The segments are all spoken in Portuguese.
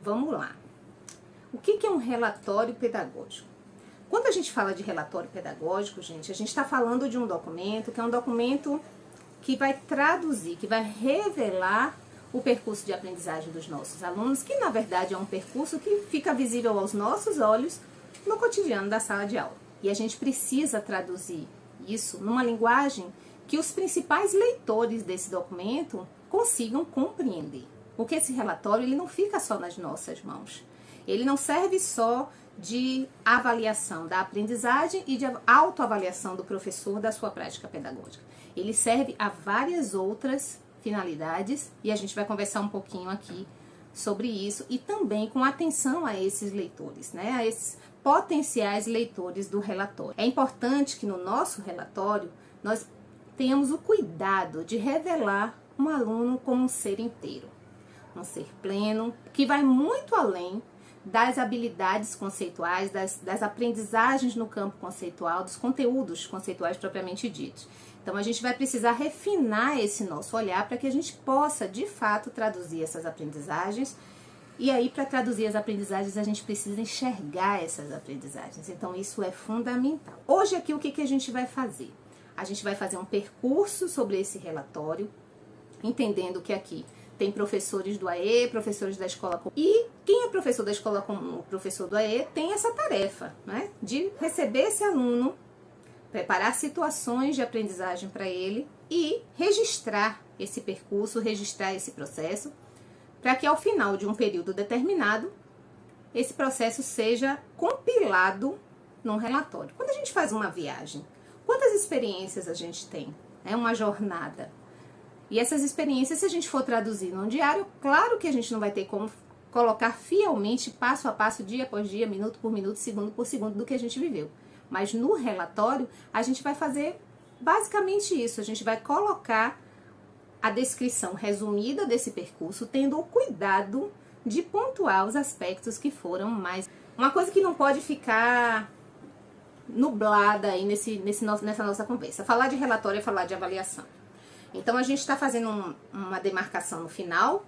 Vamos lá. O que é um relatório pedagógico? Quando a gente fala de relatório pedagógico, gente, a gente está falando de um documento que é um documento que vai traduzir, que vai revelar o percurso de aprendizagem dos nossos alunos, que na verdade é um percurso que fica visível aos nossos olhos no cotidiano da sala de aula. E a gente precisa traduzir isso numa linguagem que os principais leitores desse documento consigam compreender. Porque esse relatório ele não fica só nas nossas mãos. Ele não serve só de avaliação da aprendizagem e de autoavaliação do professor da sua prática pedagógica. Ele serve a várias outras finalidades e a gente vai conversar um pouquinho aqui sobre isso e também com atenção a esses leitores, né? A esses potenciais leitores do relatório. É importante que no nosso relatório nós tenhamos o cuidado de revelar um aluno como um ser inteiro, um ser pleno, que vai muito além das habilidades conceituais, das aprendizagens no campo conceitual, dos conteúdos conceituais propriamente ditos. Então, a gente vai precisar refinar esse nosso olhar para que a gente possa, de fato, traduzir essas aprendizagens. E aí, para traduzir as aprendizagens, a gente precisa enxergar essas aprendizagens. Então, isso é fundamental. Hoje aqui, o que a gente vai fazer? A gente vai fazer um percurso sobre esse relatório, entendendo que aqui tem professores do AE, professores da escola comum. E quem é professor da escola comum, professor do AE, tem essa tarefa, né, de receber esse aluno, preparar situações de aprendizagem para ele e registrar esse percurso, registrar esse processo, para que ao final de um período determinado, esse processo seja compilado num relatório. Quando a gente faz uma viagem, quantas experiências a gente tem? É uma jornada. E essas experiências, se a gente for traduzir num diário, claro que a gente não vai ter como colocar fielmente, passo a passo, dia após dia, minuto por minuto, segundo por segundo do que a gente viveu. Mas no relatório, a gente vai fazer basicamente isso. A gente vai colocar a descrição resumida desse percurso, tendo o cuidado de pontuar os aspectos que foram mais... Uma coisa que não pode ficar nublada aí nessa nossa conversa. Falar de relatório é falar de avaliação. Então, a gente está fazendo uma demarcação no final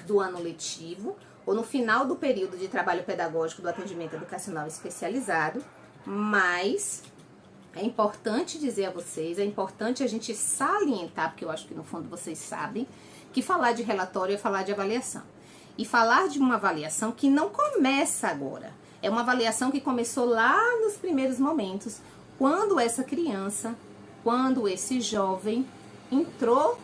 do ano letivo ou no final do período de trabalho pedagógico do atendimento educacional especializado, mas é importante dizer a vocês, é importante a gente salientar, porque eu acho que no fundo vocês sabem, que falar de relatório é falar de avaliação. E falar de uma avaliação que não começa agora, é uma avaliação que começou lá nos primeiros momentos, quando essa criança, quando esse jovem entrou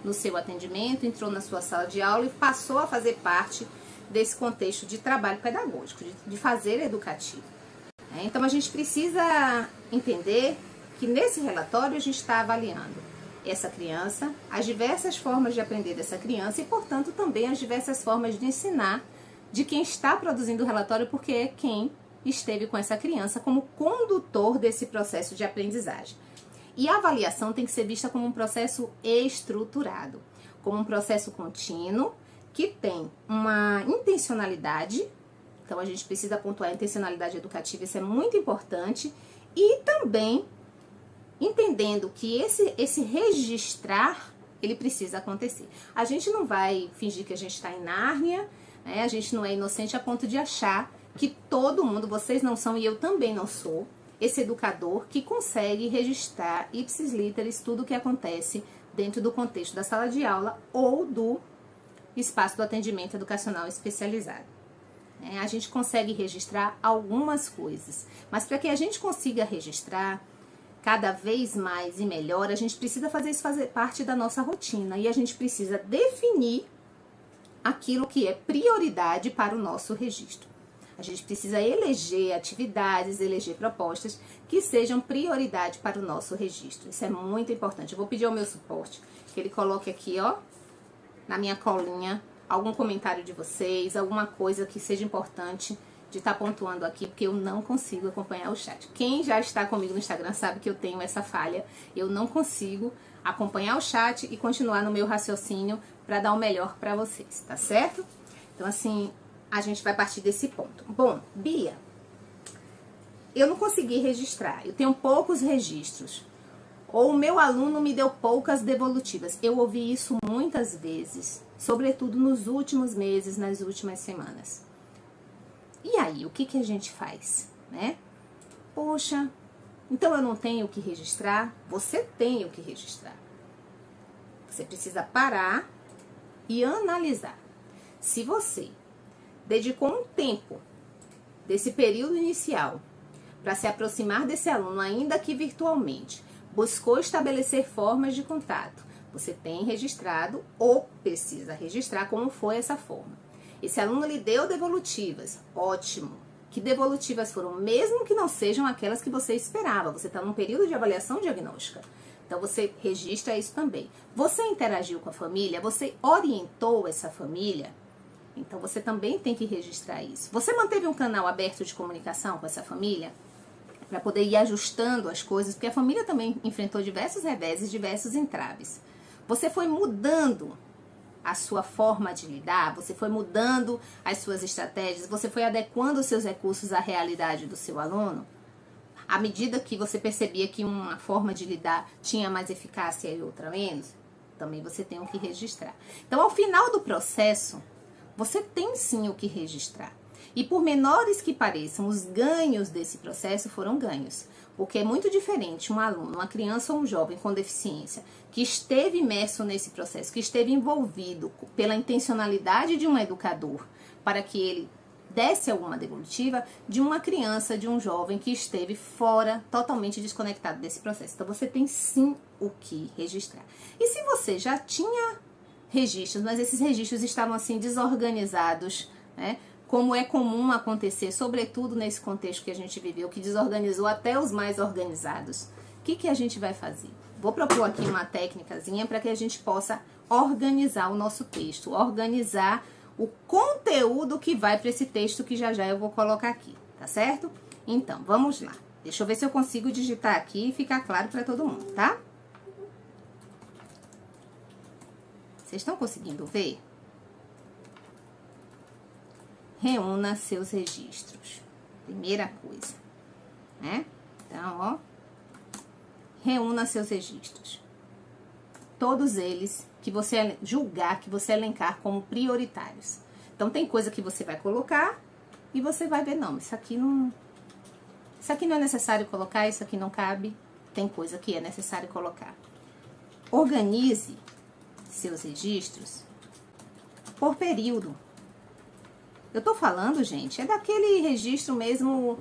no seu atendimento, entrou na sua sala de aula e passou a fazer parte desse contexto de trabalho pedagógico, de fazer educativo. Então, a gente precisa entender que nesse relatório a gente está avaliando essa criança, as diversas formas de aprender dessa criança e, portanto, também as diversas formas de ensinar de quem está produzindo o relatório, porque é quem esteve com essa criança como condutor desse processo de aprendizagem. E a avaliação tem que ser vista como um processo estruturado, como um processo contínuo, que tem uma intencionalidade. Então, a gente precisa pontuar a intencionalidade educativa, isso é muito importante. E também entendendo que esse registrar, ele precisa acontecer. A gente não vai fingir que a gente está em Nárnia, né? A gente não é inocente a ponto de achar que todo mundo, vocês não são e eu também não sou, esse educador que consegue registrar ipsis literis tudo o que acontece dentro do contexto da sala de aula ou do espaço do atendimento educacional especializado. A gente consegue registrar algumas coisas, mas para que a gente consiga registrar cada vez mais e melhor, a gente precisa fazer isso fazer parte da nossa rotina e a gente precisa definir aquilo que é prioridade para o nosso registro. A gente precisa eleger atividades, eleger propostas que sejam prioridade para o nosso registro. Isso é muito importante. Eu vou pedir ao meu suporte que ele coloque aqui, ó, na minha colinha, algum comentário de vocês, alguma coisa que seja importante de estar pontuando aqui, porque eu não consigo acompanhar o chat. Quem já está comigo no Instagram sabe que eu tenho essa falha. Eu não consigo acompanhar o chat e continuar no meu raciocínio para dar o melhor para vocês, tá certo? Então, assim, a gente vai partir desse ponto. Bom, Bia, eu não consegui registrar, eu tenho poucos registros. Ou o meu aluno me deu poucas devolutivas. Eu ouvi isso muitas vezes, sobretudo nos últimos meses, nas últimas semanas. E aí, o que que a gente faz, né? Poxa, então eu não tenho o que registrar? Você tem o que registrar. Você precisa parar e analisar. Se você dedicou um tempo desse período inicial para se aproximar desse aluno, ainda que virtualmente, buscou estabelecer formas de contato, você tem registrado ou precisa registrar como foi essa forma. Esse aluno lhe deu devolutivas, ótimo. Que devolutivas foram? Mesmo que não sejam aquelas que você esperava, você está num período de avaliação diagnóstica. Então, você registra isso também. Você interagiu com a família? Você orientou essa família? Então, você também tem que registrar isso. Você manteve um canal aberto de comunicação com essa família? Para poder ir ajustando as coisas, porque a família também enfrentou diversos reveses, diversos entraves. Você foi mudando a sua forma de lidar, você foi mudando as suas estratégias, você foi adequando os seus recursos à realidade do seu aluno? À medida que você percebia que uma forma de lidar tinha mais eficácia e outra menos, também você tem o que registrar. Então, ao final do processo, você tem sim o que registrar. E por menores que pareçam, os ganhos desse processo foram ganhos. Porque é muito diferente um aluno, uma criança ou um jovem com deficiência que esteve imerso nesse processo, que esteve envolvido pela intencionalidade de um educador para que ele desse alguma devolutiva, de uma criança, de um jovem que esteve fora, totalmente desconectado desse processo. Então, você tem sim o que registrar. E se você já tinha registros, mas esses registros estavam assim desorganizados, né? Como é comum acontecer, sobretudo nesse contexto que a gente viveu, que desorganizou até os mais organizados. O que que a gente vai fazer? Vou propor aqui uma técnicazinha para que a gente possa organizar o nosso texto, organizar o conteúdo que vai para esse texto que já já eu vou colocar aqui, tá certo? Então, vamos lá. Deixa eu ver se eu consigo digitar aqui e ficar claro para todo mundo, tá? Vocês estão conseguindo ver? Reúna seus registros. Primeira coisa, né? Então, ó. Reúna seus registros. Todos eles que você julgar, que você elencar como prioritários. Então, tem coisa que você vai colocar e você vai ver, não, isso aqui não é necessário colocar, isso aqui não cabe. Tem coisa que é necessário colocar. Organize seus registros por período. Eu tô falando, gente, é daquele registro mesmo,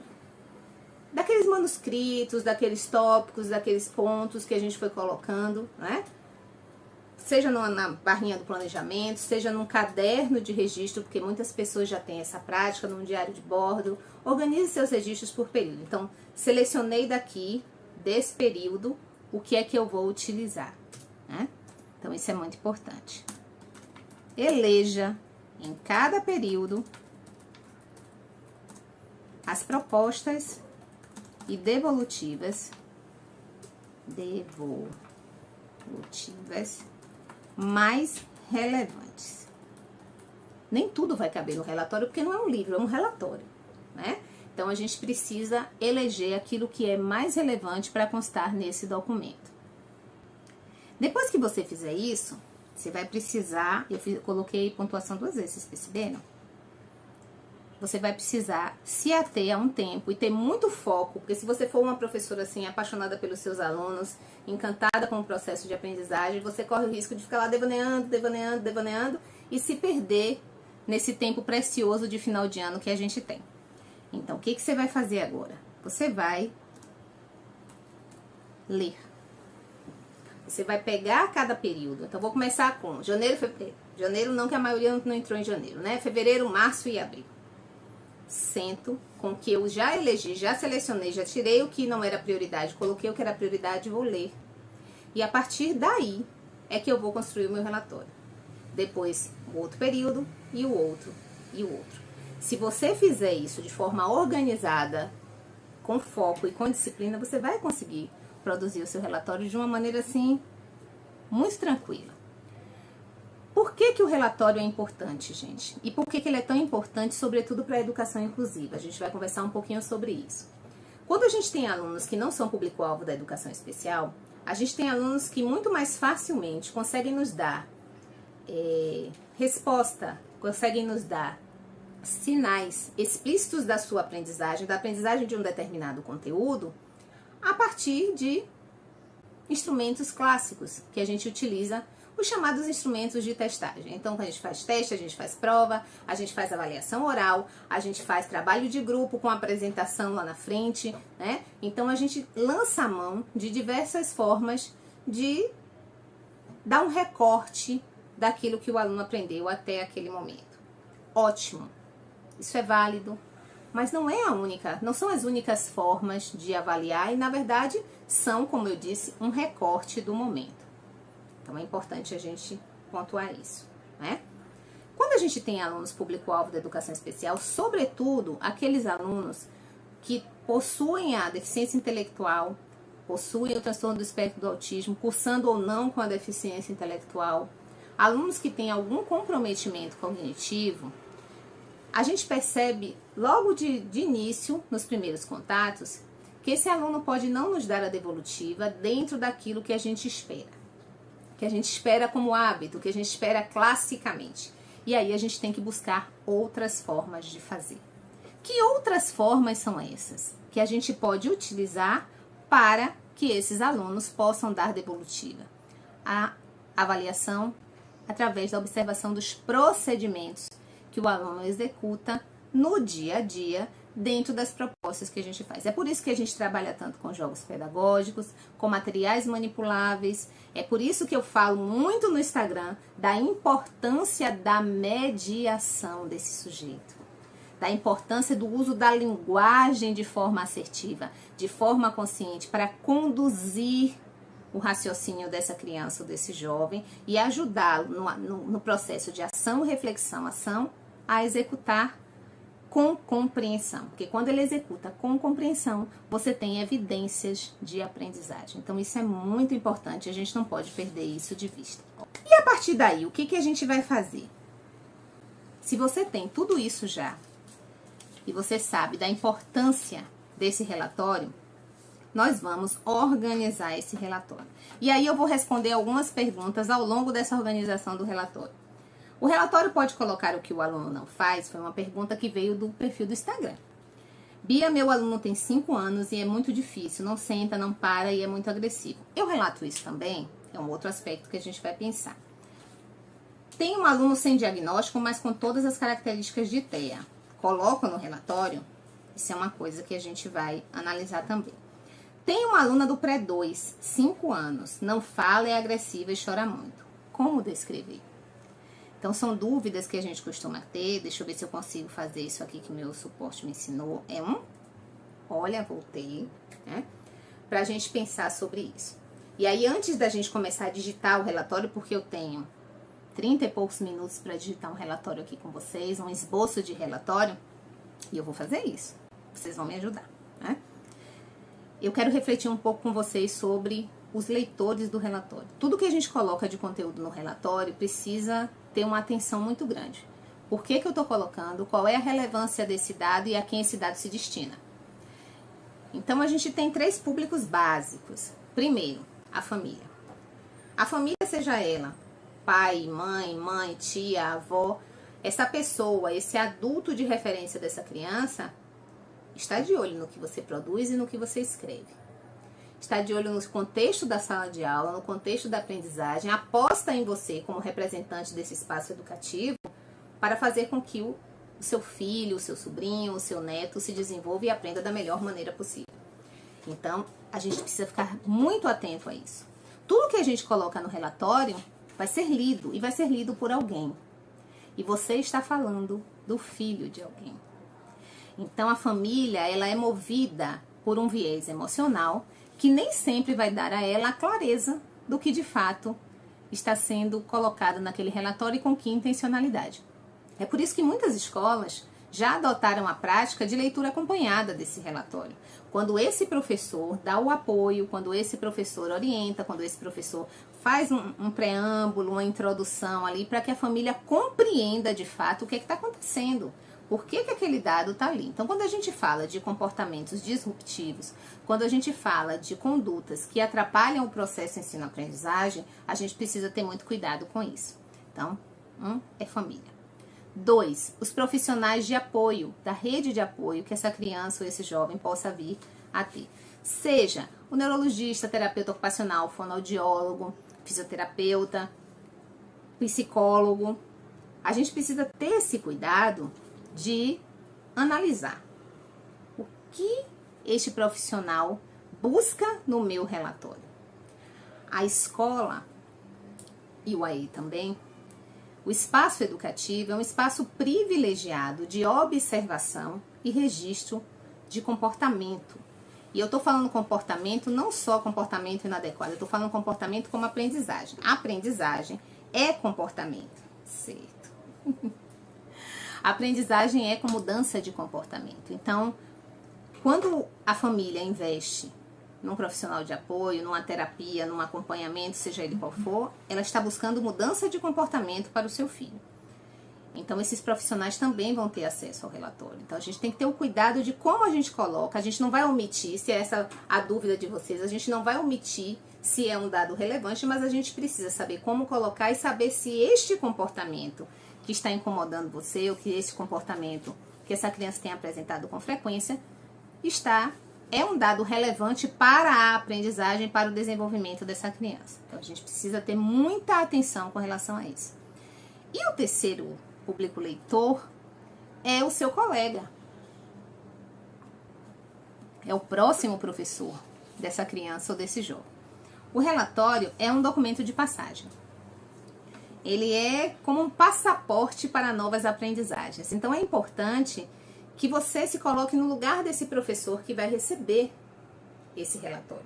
daqueles manuscritos, daqueles tópicos, daqueles pontos que a gente foi colocando, né? Seja na barrinha do planejamento, seja num caderno de registro, porque muitas pessoas já têm essa prática, num diário de bordo. Organize seus registros por período. Então, selecionei daqui, desse período, o que é que eu vou utilizar, né? Então, isso é muito importante. Eleja em cada período as propostas e devolutivas mais relevantes. Nem tudo vai caber no relatório, porque não é um livro, é um relatório, né? Então, a gente precisa eleger aquilo que é mais relevante para constar nesse documento. Depois que você fizer isso, você vai precisar, coloquei pontuação 2 vezes, vocês perceberam? Você vai precisar se ater a um tempo e ter muito foco, porque se você for uma professora assim, apaixonada pelos seus alunos, encantada com o processo de aprendizagem, você corre o risco de ficar lá devaneando e se perder nesse tempo precioso de final de ano que a gente tem. Então, o que você vai fazer agora? Você vai ler. Você vai pegar cada período. Então, vou começar com janeiro, fevereiro. Janeiro não, que a maioria não entrou em janeiro, né? Fevereiro, março e abril. Sento com o que eu já elegi, já selecionei, já tirei o que não era prioridade, coloquei o que era prioridade e vou ler. E a partir daí é que eu vou construir o meu relatório. Depois, o outro período e o outro e o outro. Se você fizer isso de forma organizada, com foco e com disciplina, você vai conseguir produzir o seu relatório de uma maneira assim, muito tranquila. Por que o relatório é importante, gente? E por que ele é tão importante, sobretudo para a educação inclusiva? A gente vai conversar um pouquinho sobre isso. Quando a gente tem alunos que não são público-alvo da educação especial, a gente tem alunos que muito mais facilmente conseguem nos dar resposta, conseguem nos dar sinais explícitos da sua aprendizagem, da aprendizagem de um determinado conteúdo, a partir de instrumentos clássicos que a gente utiliza, os chamados instrumentos de testagem. Então, quando a gente faz teste, a gente faz prova, a gente faz avaliação oral, a gente faz trabalho de grupo com apresentação lá na frente, né? Então, a gente lança a mão de diversas formas de dar um recorte daquilo que o aluno aprendeu até aquele momento. Ótimo, isso é válido, mas não é a única, não são as únicas formas de avaliar e, na verdade, são, como eu disse, um recorte do momento. Então, é importante a gente pontuar isso, né? Quando a gente tem alunos público-alvo da educação especial, sobretudo aqueles alunos que possuem a deficiência intelectual, possuem o transtorno do espectro do autismo, cursando ou não com a deficiência intelectual, alunos que têm algum comprometimento cognitivo, a gente percebe logo de início, nos primeiros contatos, que esse aluno pode não nos dar a devolutiva dentro daquilo que a gente espera. Que a gente espera como hábito, que a gente espera classicamente. E aí a gente tem que buscar outras formas de fazer. Que outras formas são essas? Que a gente pode utilizar para que esses alunos possam dar devolutiva. A avaliação através da observação dos procedimentos que o aluno executa no dia a dia, dentro das propostas que a gente faz. É por isso que a gente trabalha tanto com jogos pedagógicos, com materiais manipuláveis. É por isso que eu falo muito no Instagram da importância da mediação desse sujeito, da importância do uso da linguagem de forma assertiva, de forma consciente, para conduzir o raciocínio dessa criança ou desse jovem e ajudá-lo no processo de ação, reflexão, ação, a executar com compreensão, porque quando ele executa com compreensão, você tem evidências de aprendizagem. Então, isso é muito importante, a gente não pode perder isso de vista. E a partir daí, o que a gente vai fazer? Se você tem tudo isso já, e você sabe da importância desse relatório, nós vamos organizar esse relatório. E aí eu vou responder algumas perguntas ao longo dessa organização do relatório. O relatório pode colocar o que o aluno não faz? Foi uma pergunta que veio do perfil do Instagram. Bia, meu aluno tem 5 anos e é muito difícil, não senta, não para e é muito agressivo. Eu relato isso também, é um outro aspecto que a gente vai pensar. Tem um aluno sem diagnóstico, mas com todas as características de TEA. Coloco no relatório? Isso é uma coisa que a gente vai analisar também. Tem uma aluna do pré-2, 5 anos, não fala, é agressiva e chora muito. Como descrever? Então, são dúvidas que a gente costuma ter. Deixa eu ver se eu consigo fazer isso aqui que o meu suporte me ensinou. Olha, voltei, né? Pra gente pensar sobre isso. E aí, antes da gente começar a digitar o relatório, porque eu tenho 30 e poucos minutos para digitar um relatório aqui com vocês, um esboço de relatório, e eu vou fazer isso. Vocês vão me ajudar, né? Eu quero refletir um pouco com vocês sobre os leitores do relatório. Tudo que a gente coloca de conteúdo no relatório precisa ter uma atenção muito grande. Por que eu estou colocando? Qual é a relevância desse dado e a quem esse dado se destina? Então, a gente tem 3 públicos básicos. Primeiro, a família. A família, seja ela pai, mãe, tia, avó, essa pessoa, esse adulto de referência dessa criança, está de olho no que você produz e no que você escreve. Está de olho no contexto da sala de aula, no contexto da aprendizagem, aposta em você como representante desse espaço educativo para fazer com que o seu filho, o seu sobrinho, o seu neto se desenvolva e aprenda da melhor maneira possível. Então, a gente precisa ficar muito atento a isso. Tudo que a gente coloca no relatório vai ser lido e vai ser lido por alguém. E você está falando do filho de alguém. Então, a família, ela é movida por um viés emocional que nem sempre vai dar a ela a clareza do que de fato está sendo colocado naquele relatório e com que intencionalidade. É por isso que muitas escolas já adotaram a prática de leitura acompanhada desse relatório. Quando esse professor dá o apoio, quando esse professor orienta, quando esse professor faz um preâmbulo, uma introdução ali para que a família compreenda de fato o que está acontecendo. Por que aquele dado está ali? Então, quando a gente fala de comportamentos disruptivos, quando a gente fala de condutas que atrapalham o processo ensino-aprendizagem, a gente precisa ter muito cuidado com isso. Então, é família. 2, os profissionais de apoio, da rede de apoio que essa criança ou esse jovem possa vir a ter. Seja o neurologista, terapeuta ocupacional, fonoaudiólogo, fisioterapeuta, psicólogo. A gente precisa ter esse cuidado de analisar o que este profissional busca no meu relatório. A escola e o AI também, o espaço educativo é um espaço privilegiado de observação e registro de comportamento. E eu estou falando comportamento, não só comportamento inadequado, eu estou falando comportamento como aprendizagem. A aprendizagem é comportamento, certo? A aprendizagem é com mudança de comportamento. Então, quando a família investe num profissional de apoio, numa terapia, num acompanhamento, seja ele qual for, ela está buscando mudança de comportamento para o seu filho. Então, esses profissionais também vão ter acesso ao relatório. Então, a gente tem que ter o cuidado de como a gente coloca. A gente não vai omitir, se é essa a dúvida de vocês, a gente não vai omitir se é um dado relevante, mas a gente precisa saber como colocar e saber se este comportamento que está incomodando você, ou que esse comportamento que essa criança tem apresentado com frequência, é um dado relevante para a aprendizagem, para o desenvolvimento dessa criança. Então, a gente precisa ter muita atenção com relação a isso. E o terceiro público leitor é o seu colega. É o próximo professor dessa criança ou desse jovem. O relatório é um documento de passagem. Ele é como um passaporte para novas aprendizagens. Então, é importante que você se coloque no lugar desse professor que vai receber esse relatório.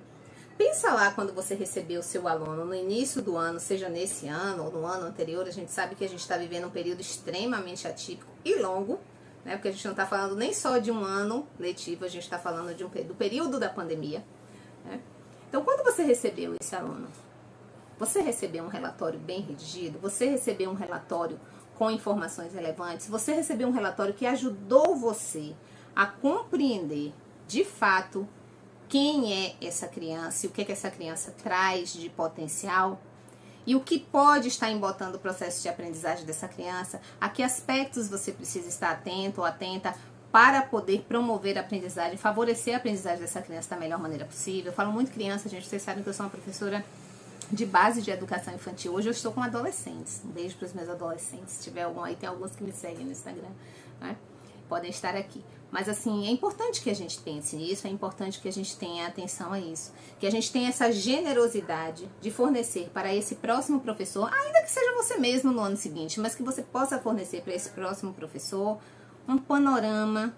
Pensa lá quando você recebeu o seu aluno no início do ano, seja nesse ano ou no ano anterior. A gente sabe que a gente está vivendo um período extremamente atípico e longo, né? Porque a gente não está falando nem só de um ano letivo, a gente está falando do período da pandemia, né? Então, quando você recebeu esse aluno, você recebeu um relatório bem redigido? Você recebeu um relatório com informações relevantes? Você recebeu um relatório que ajudou você a compreender, de fato, quem é essa criança e o que essa criança traz de potencial? E o que pode estar embotando o processo de aprendizagem dessa criança? A que aspectos você precisa estar atento ou atenta para poder promover a aprendizagem, favorecer a aprendizagem dessa criança da melhor maneira possível? Eu falo muito criança, gente, vocês sabem que eu sou uma professora de base de educação infantil. Hoje eu estou com adolescentes. Um beijo para os meus adolescentes. Se tiver algum aí, tem alguns que me seguem no Instagram, né? Podem estar aqui. Mas assim, é importante que a gente pense nisso, é importante que a gente tenha atenção a isso, que a gente tenha essa generosidade de fornecer para esse próximo professor, ainda que seja você mesmo no ano seguinte, mas que você possa fornecer para esse próximo professor um panorama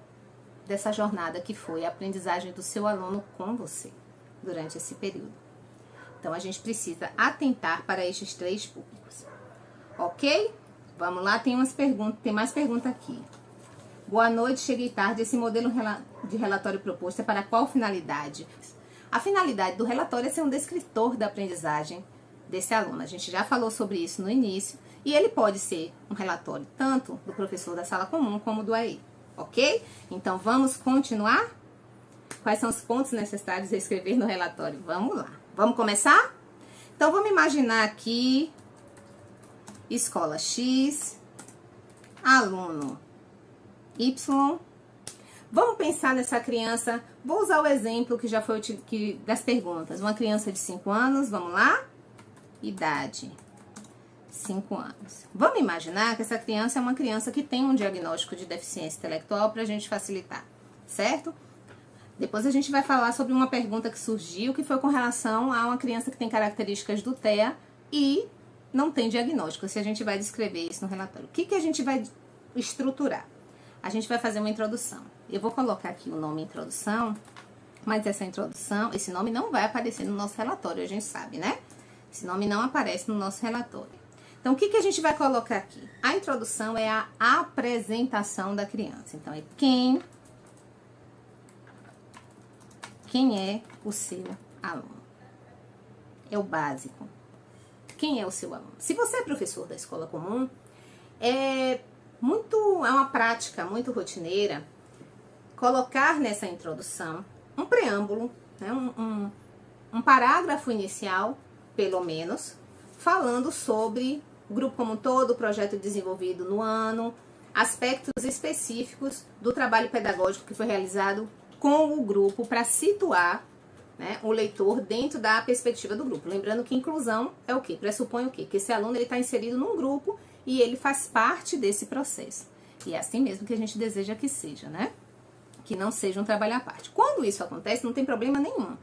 dessa jornada que foi a aprendizagem do seu aluno com você durante esse período. Então, a gente precisa atentar para estes três públicos. Ok? Vamos lá, tem mais pergunta aqui. Boa noite, cheguei tarde. Esse modelo de relatório proposto é para qual finalidade? A finalidade do relatório é ser um descritor da aprendizagem desse aluno. A gente já falou sobre isso no início. E ele pode ser um relatório tanto do professor da sala comum como do AE. Ok? Então, vamos continuar? Quais são os pontos necessários a escrever no relatório? Vamos lá. Vamos começar? Então, vamos imaginar aqui escola X, aluno Y. Vamos pensar nessa criança. Vou usar o exemplo que já foi das perguntas. Uma criança de 5 anos, vamos lá? Idade, 5 anos. Vamos imaginar que essa criança é uma criança que tem um diagnóstico de deficiência intelectual para a gente facilitar, certo? Depois a gente vai falar sobre uma pergunta que surgiu, que foi com relação a uma criança que tem características do TEA e não tem diagnóstico, se a gente vai descrever isso no relatório. O que a gente vai estruturar? A gente vai fazer uma introdução. Eu vou colocar aqui o nome introdução, mas essa introdução, esse nome não vai aparecer no nosso relatório, a gente sabe, né? Esse nome não aparece no nosso relatório. Então, o que a gente vai colocar aqui? A introdução é a apresentação da criança. Então, é quem é o seu aluno. É o básico. Quem é o seu aluno? Se você é professor da escola comum, é uma prática muito rotineira colocar nessa introdução um preâmbulo, né, um parágrafo inicial, pelo menos, falando sobre o grupo como um todo, o projeto desenvolvido no ano, aspectos específicos do trabalho pedagógico que foi realizado com o grupo para situar, né, o leitor dentro da perspectiva do grupo. Lembrando que inclusão é o quê? Pressupõe o quê? Que esse aluno está inserido num grupo e ele faz parte desse processo. E é assim mesmo que a gente deseja que seja, né? Que não seja um trabalho à parte. Quando isso acontece, não tem problema nenhum.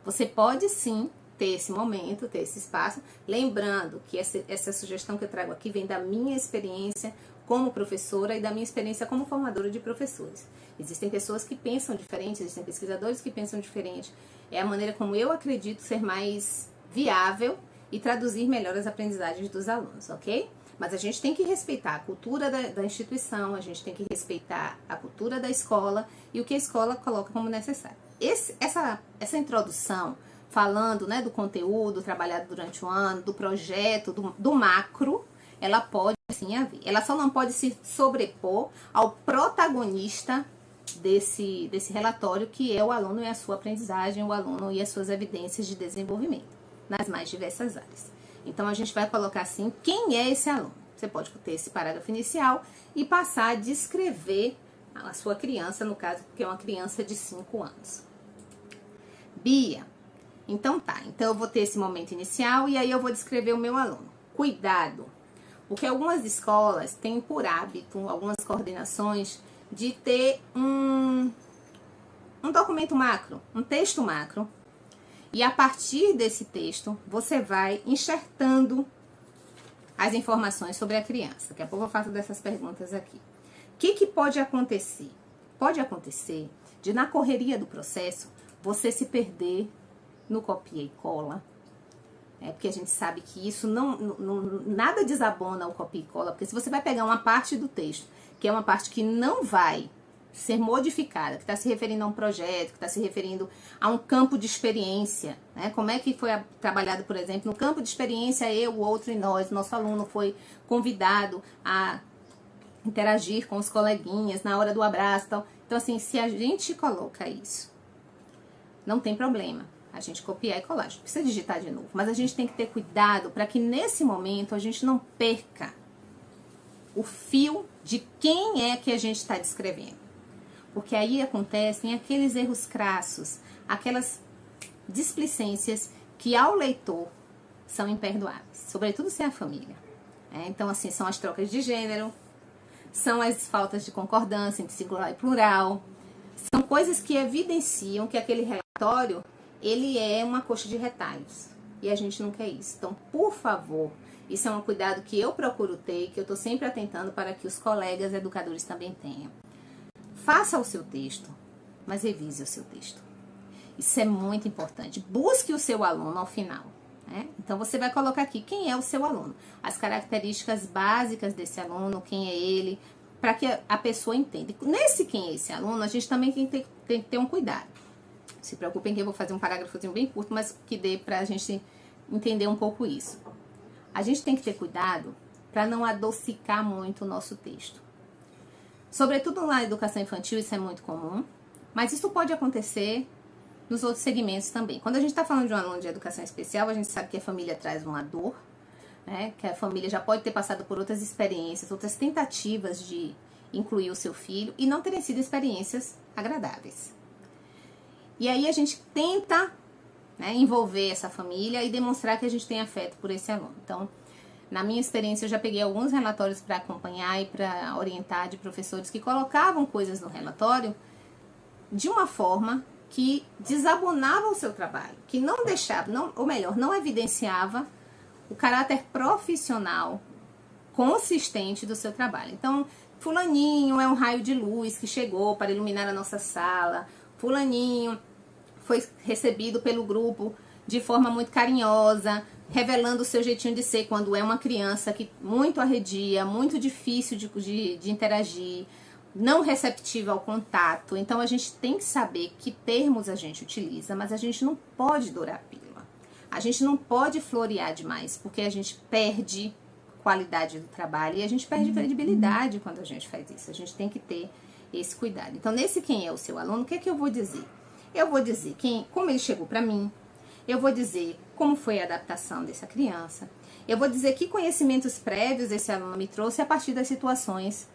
Você pode sim ter esse momento, ter esse espaço, lembrando que essa sugestão que eu trago aqui vem da minha experiência como professora e da minha experiência como formadora de professores. Existem pessoas que pensam diferente, existem pesquisadores que pensam diferente. É a maneira como eu acredito ser mais viável e traduzir melhor as aprendizagens dos alunos, ok? Mas a gente tem que respeitar a cultura da instituição, a gente tem que respeitar a cultura da escola e o que a escola coloca como necessário. Essa introdução, falando, né, do conteúdo trabalhado durante o ano, do projeto, do macro, ela pode sim haver. Ela só não pode se sobrepor ao protagonista desse relatório, que é o aluno e a sua aprendizagem, o aluno e as suas evidências de desenvolvimento nas mais diversas áreas. Então, a gente vai colocar assim, quem é esse aluno? Você pode ter esse parágrafo inicial e passar a descrever a sua criança, no caso, que é uma criança de 5 anos. Bia, então tá. Então, eu vou ter esse momento inicial e aí eu vou descrever o meu aluno. Cuidado, porque algumas escolas têm por hábito, algumas coordenações, de ter um documento macro, um texto macro, e a partir desse texto, você vai enxertando as informações sobre a criança. Daqui a pouco eu faço dessas perguntas aqui. O que pode acontecer? Pode acontecer de, na correria do processo, você se perder no copia e cola. Porque a gente sabe que isso nada desabona o copia e cola, porque se você vai pegar uma parte do texto, que é uma parte que não vai ser modificada, que está se referindo a um projeto, que está se referindo a um campo de experiência, né? Como é que foi trabalhado, por exemplo, no campo de experiência, eu, o outro e nós, nosso aluno foi convidado a interagir com os coleguinhas na hora do abraço e tal. Então, assim, se a gente coloca isso, não tem problema a gente copiar e colar, a gente precisa digitar de novo, mas a gente tem que ter cuidado para que nesse momento a gente não perca o fio de quem é que a gente está descrevendo. Porque aí acontecem aqueles erros crassos, aquelas displicências que ao leitor são imperdoáveis, sobretudo se é a família. Então, assim, são as trocas de gênero, são as faltas de concordância entre singular e plural, são coisas que evidenciam que aquele relatório, ele é uma coxa de retalhos. E a gente não quer isso. Então, por favor, isso é um cuidado que eu procuro ter, que eu estou sempre atentando para que os colegas educadores também tenham. Faça o seu texto, mas revise o seu texto. Isso é muito importante. Busque o seu aluno ao final, né? Então, você vai colocar aqui quem é o seu aluno, as características básicas desse aluno, quem é ele, para que a pessoa entenda. Nesse quem é esse aluno, a gente também tem que ter um cuidado. Se preocupem que eu vou fazer um parágrafozinho bem curto, mas que dê para a gente entender um pouco isso. A gente tem que ter cuidado para não adocicar muito o nosso texto. Sobretudo na educação infantil, isso é muito comum, mas isso pode acontecer nos outros segmentos também. Quando a gente está falando de um aluno de educação especial, a gente sabe que a família traz uma dor, né? Que a família já pode ter passado por outras experiências, outras tentativas de incluir o seu filho e não terem sido experiências agradáveis. E aí a gente tenta, né, envolver essa família e demonstrar que a gente tem afeto por esse aluno. Então, na minha experiência, eu já peguei alguns relatórios para acompanhar e para orientar de professores que colocavam coisas no relatório de uma forma que desabonava o seu trabalho, que não deixava, ou melhor, não evidenciava o caráter profissional consistente do seu trabalho. Então, fulaninho é um raio de luz que chegou para iluminar a nossa sala, fulaninho foi recebido pelo grupo de forma muito carinhosa, revelando o seu jeitinho de ser quando é uma criança que muito arredia, muito difícil de interagir, não receptiva ao contato. Então, a gente tem que saber que termos a gente utiliza, mas a gente não pode dourar a pílula. A gente não pode florear demais, porque a gente perde qualidade do trabalho e a gente perde credibilidade quando a gente faz isso. A gente tem que ter esse cuidado. Então, nesse quem é o seu aluno, o que é que eu vou dizer? Eu vou dizer como ele chegou para mim, eu vou dizer como foi a adaptação dessa criança, eu vou dizer que conhecimentos prévios esse aluno me trouxe a partir das situações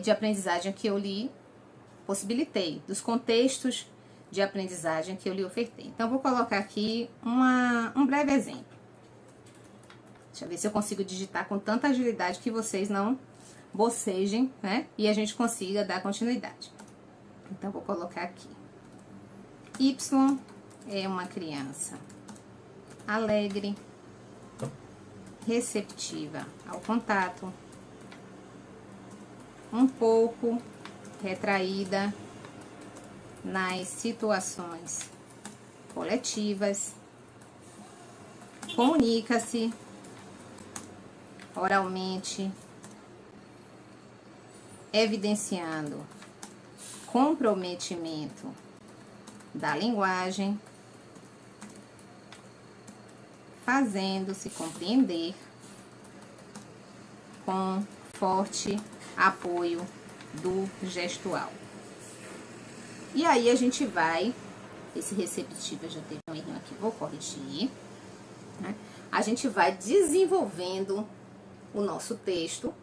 de aprendizagem que eu lhe possibilitei, dos contextos de aprendizagem que eu lhe ofertei. Então, vou colocar aqui um breve exemplo. Deixa eu ver se eu consigo digitar com tanta agilidade que vocês não bocejem, né? E a gente consiga dar continuidade. Então, vou colocar aqui. Y é uma criança alegre, receptiva ao contato, um pouco retraída nas situações coletivas, comunica-se oralmente, evidenciando comprometimento da linguagem, fazendo-se compreender com forte apoio do gestual. E aí a gente vai, esse receptivo já teve um erro aqui, vou corrigir, né? A gente vai desenvolvendo o nosso texto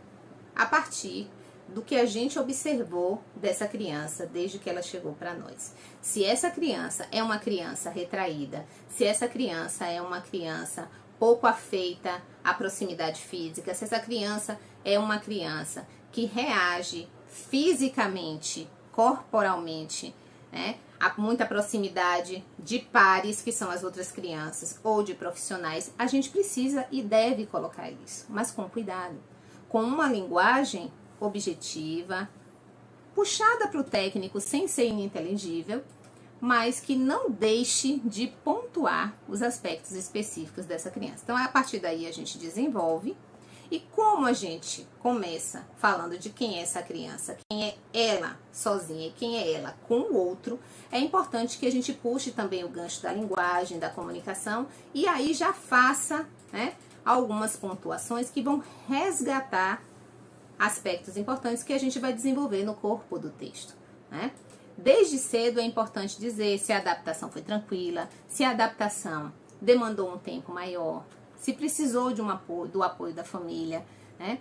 a partir do que a gente observou dessa criança desde que ela chegou para nós. Se essa criança é uma criança retraída, se essa criança é uma criança pouco afeita à proximidade física, se essa criança é uma criança que reage fisicamente, corporalmente, né, a muita proximidade de pares, que são as outras crianças, ou de profissionais, a gente precisa e deve colocar isso, mas com cuidado, com uma linguagem objetiva, puxada para o técnico sem ser ininteligível, mas que não deixe de pontuar os aspectos específicos dessa criança. Então, a partir daí a gente desenvolve. E como a gente começa falando de quem é essa criança, quem é ela sozinha e quem é ela com o outro, é importante que a gente puxe também o gancho da linguagem, da comunicação, e aí já faça, né, algumas pontuações que vão resgatar aspectos importantes que a gente vai desenvolver no corpo do texto, né? Desde cedo é importante dizer se a adaptação foi tranquila, se a adaptação demandou um tempo maior, se precisou de do apoio da família, né?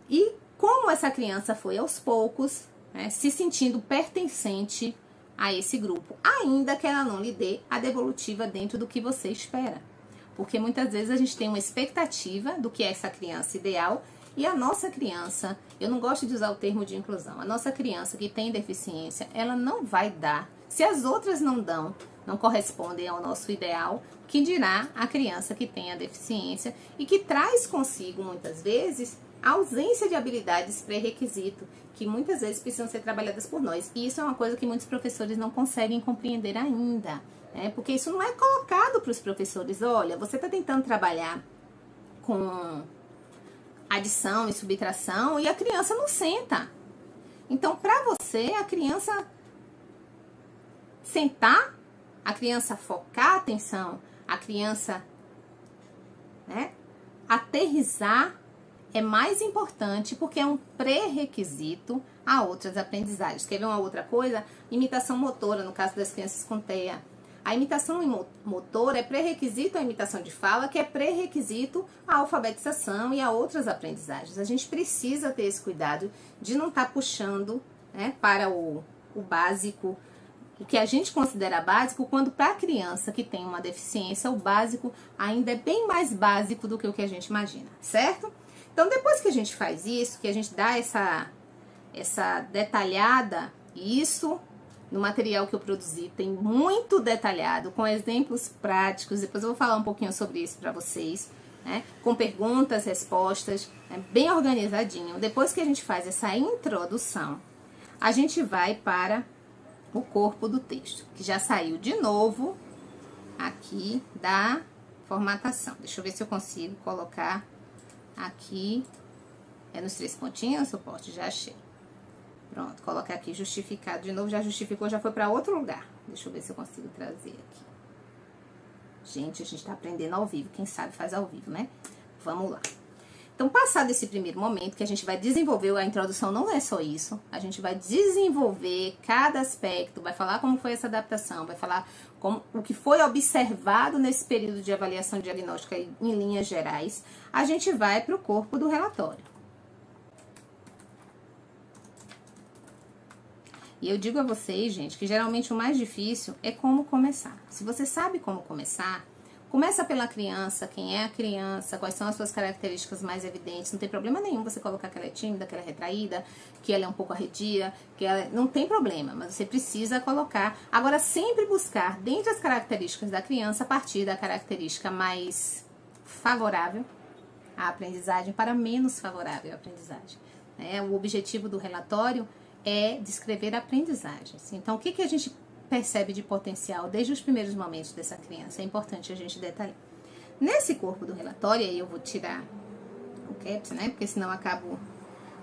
E como essa criança foi aos poucos, né, se sentindo pertencente a esse grupo, ainda que ela não lhe dê a devolutiva dentro do que você espera. Porque muitas vezes a gente tem uma expectativa do que é essa criança ideal e a nossa criança, eu não gosto de usar o termo de inclusão, a nossa criança que tem deficiência, ela não vai dar, se as outras não dão, não correspondem ao nosso ideal, que dirá a criança que tem a deficiência e que traz consigo, muitas vezes, a ausência de habilidades pré-requisito, que muitas vezes precisam ser trabalhadas por nós. E isso é uma coisa que muitos professores não conseguem compreender ainda, né? Porque isso não é colocado para os professores. Olha, você está tentando trabalhar com adição e subtração e a criança não senta. Então, para você, a criança sentar, a criança focar a atenção, a criança, né, aterrissar é mais importante porque é um pré-requisito a outras aprendizagens. Quer ver uma outra coisa? Imitação motora, no caso das crianças com TEA. A imitação motora é pré-requisito à imitação de fala, que é pré-requisito à alfabetização e a outras aprendizagens. A gente precisa ter esse cuidado de não estar puxando, né, para o básico, o que a gente considera básico, quando para a criança que tem uma deficiência, o básico ainda é bem mais básico do que o que a gente imagina, certo? Então, depois que a gente faz isso, que a gente dá essa detalhada, isso no material que eu produzi tem muito detalhado, com exemplos práticos, depois eu vou falar um pouquinho sobre isso para vocês, né? Com perguntas, respostas, né? Bem organizadinho. Depois que a gente faz essa introdução, a gente vai para o corpo do texto, que já saiu de novo aqui da formatação. Deixa eu ver se eu consigo colocar aqui, nos 3 pontinhos, suporte, já achei. Pronto, colocar aqui justificado de novo, já justificou, já foi para outro lugar. Deixa eu ver se eu consigo trazer aqui. Gente, a gente tá aprendendo ao vivo, quem sabe faz ao vivo, né? Vamos lá. Então, passado esse primeiro momento, que a gente vai desenvolver, a introdução não é só isso, a gente vai desenvolver cada aspecto, vai falar como foi essa adaptação, vai falar como, o que foi observado nesse período de avaliação diagnóstica em linhas gerais, a gente vai para o corpo do relatório. E eu digo a vocês, gente, que geralmente o mais difícil é como começar. Se você sabe como começar, começa pela criança, quem é a criança, quais são as suas características mais evidentes. Não tem problema nenhum você colocar que ela é tímida, que ela é retraída, que ela é um pouco arredia, que ela... Não tem problema, mas você precisa colocar. Agora, sempre buscar, dentre as características da criança, a partir da característica mais favorável à aprendizagem para menos favorável à aprendizagem. O objetivo do relatório é descrever aprendizagens. Então, o que a gente percebe de potencial desde os primeiros momentos dessa criança? É importante a gente detalhar. Nesse corpo do relatório, aí eu vou tirar o caps, né? Porque senão eu acabo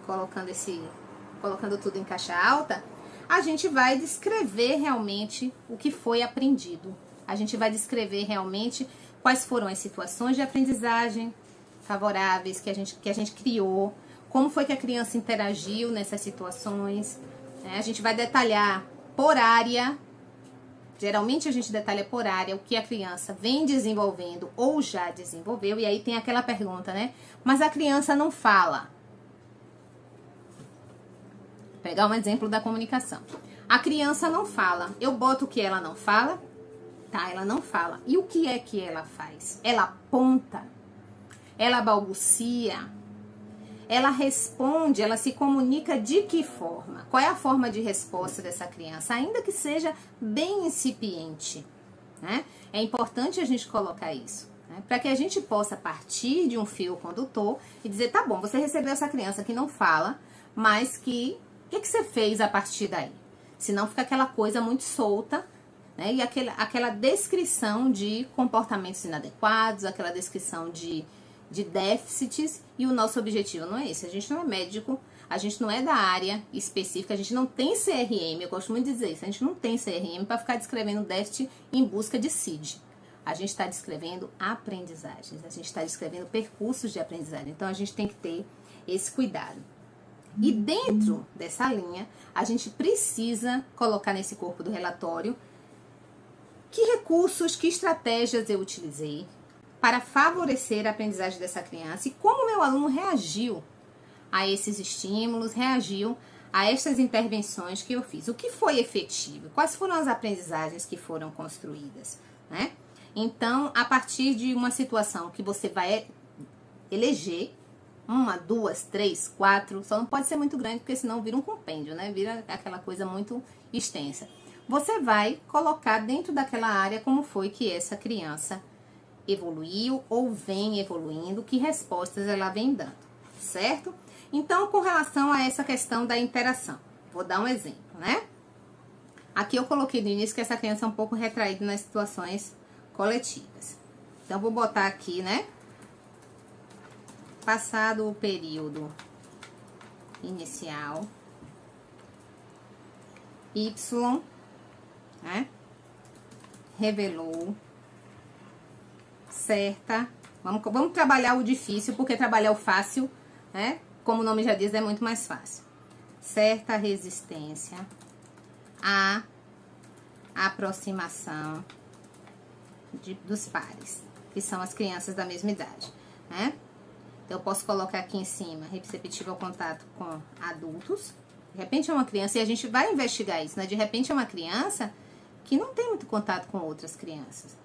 colocando tudo em caixa alta. A gente vai descrever realmente o que foi aprendido. A gente vai descrever realmente quais foram as situações de aprendizagem favoráveis que a gente criou, como foi que a criança interagiu nessas situações. A gente vai detalhar por área. Geralmente a gente detalha por área o que a criança vem desenvolvendo ou já desenvolveu. E aí tem aquela pergunta, né? Mas a criança não fala. Vou pegar um exemplo da comunicação. A criança não fala. Eu boto o que ela não fala? Tá, ela não fala. E o que é que ela faz? Ela aponta. Ela balbucia. Ela responde, ela se comunica de que forma? Qual é a forma de resposta dessa criança? Ainda que seja bem incipiente, né? É importante a gente colocar isso, né? Para que a gente possa partir de um fio condutor e dizer, tá bom, você recebeu essa criança que não fala, mas que o que você fez a partir daí? Senão fica aquela coisa muito solta, né? E aquela descrição de comportamentos inadequados, aquela descrição de déficits, e o nosso objetivo não é esse. A gente não é médico, a gente não é da área específica, a gente não tem CRM, eu gosto muito de dizer isso, a gente não tem CRM para ficar descrevendo déficit em busca de CID. A gente está descrevendo aprendizagens, a gente está descrevendo percursos de aprendizagem, então a gente tem que ter esse cuidado. E dentro dessa linha, a gente precisa colocar nesse corpo do relatório que recursos, que estratégias eu utilizei para favorecer a aprendizagem dessa criança e como meu aluno reagiu a esses estímulos, reagiu a essas intervenções que eu fiz. O que foi efetivo? Quais foram as aprendizagens que foram construídas, né? Então, a partir de uma situação que você vai eleger, 1, 2, 3, 4, só não pode ser muito grande, porque senão vira um compêndio, né? Vira aquela coisa muito extensa. Você vai colocar dentro daquela área como foi que essa criança evoluiu ou vem evoluindo, que respostas ela vem dando, certo? Então, com relação a essa questão da interação, vou dar um exemplo, né? Aqui eu coloquei no início que essa criança é um pouco retraída nas situações coletivas. Então, vou botar aqui, né? Passado o período inicial, Y, né? Revelou certa, vamos trabalhar o difícil, porque trabalhar o fácil, né, como o nome já diz, é muito mais fácil. Certa resistência à aproximação dos pares, que são as crianças da mesma idade, né? Então, eu posso colocar aqui em cima, receptivo ao contato com adultos. De repente é uma criança, e a gente vai investigar isso, né? De repente é uma criança que não tem muito contato com outras crianças.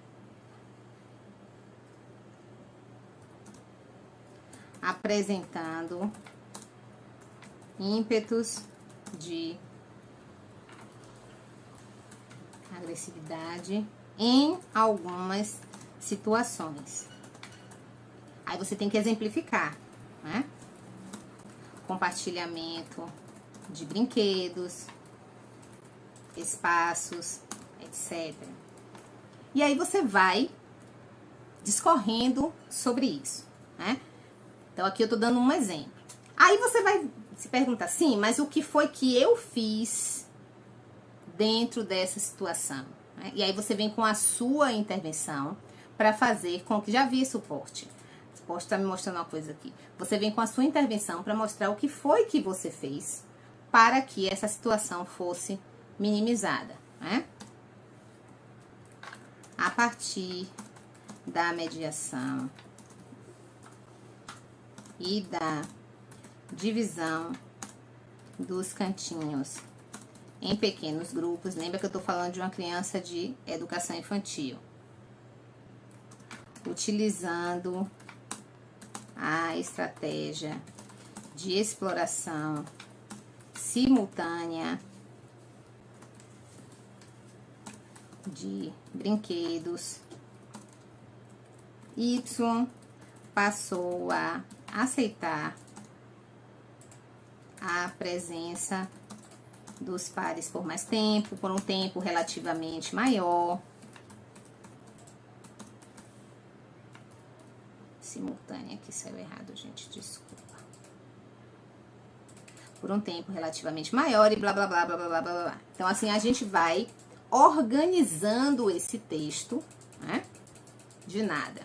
Apresentando ímpetos de agressividade em algumas situações. Aí você tem que exemplificar, né? Compartilhamento de brinquedos, espaços, etc. E aí você vai discorrendo sobre isso, né? Então, aqui eu tô dando um exemplo. Aí você vai se perguntar, sim, mas o que foi que eu fiz dentro dessa situação? Né? E aí você vem com a sua intervenção para fazer com que... Já vi suporte. O suporte tá me mostrando uma coisa aqui. Você vem com a sua intervenção para mostrar o que foi que você fez para que essa situação fosse minimizada, né? A partir da mediação e da divisão dos cantinhos em pequenos grupos. Lembra que eu tô falando de uma criança de educação infantil. Utilizando a estratégia de exploração simultânea de brinquedos, Y passou a aceitar a presença dos pares por mais tempo, por um tempo relativamente maior. Simultânea, aqui saiu errado, gente, desculpa. Por um tempo relativamente maior e blá, blá, blá, blá, blá, blá, blá, blá. Então, assim, a gente vai organizando esse texto, né? De nada.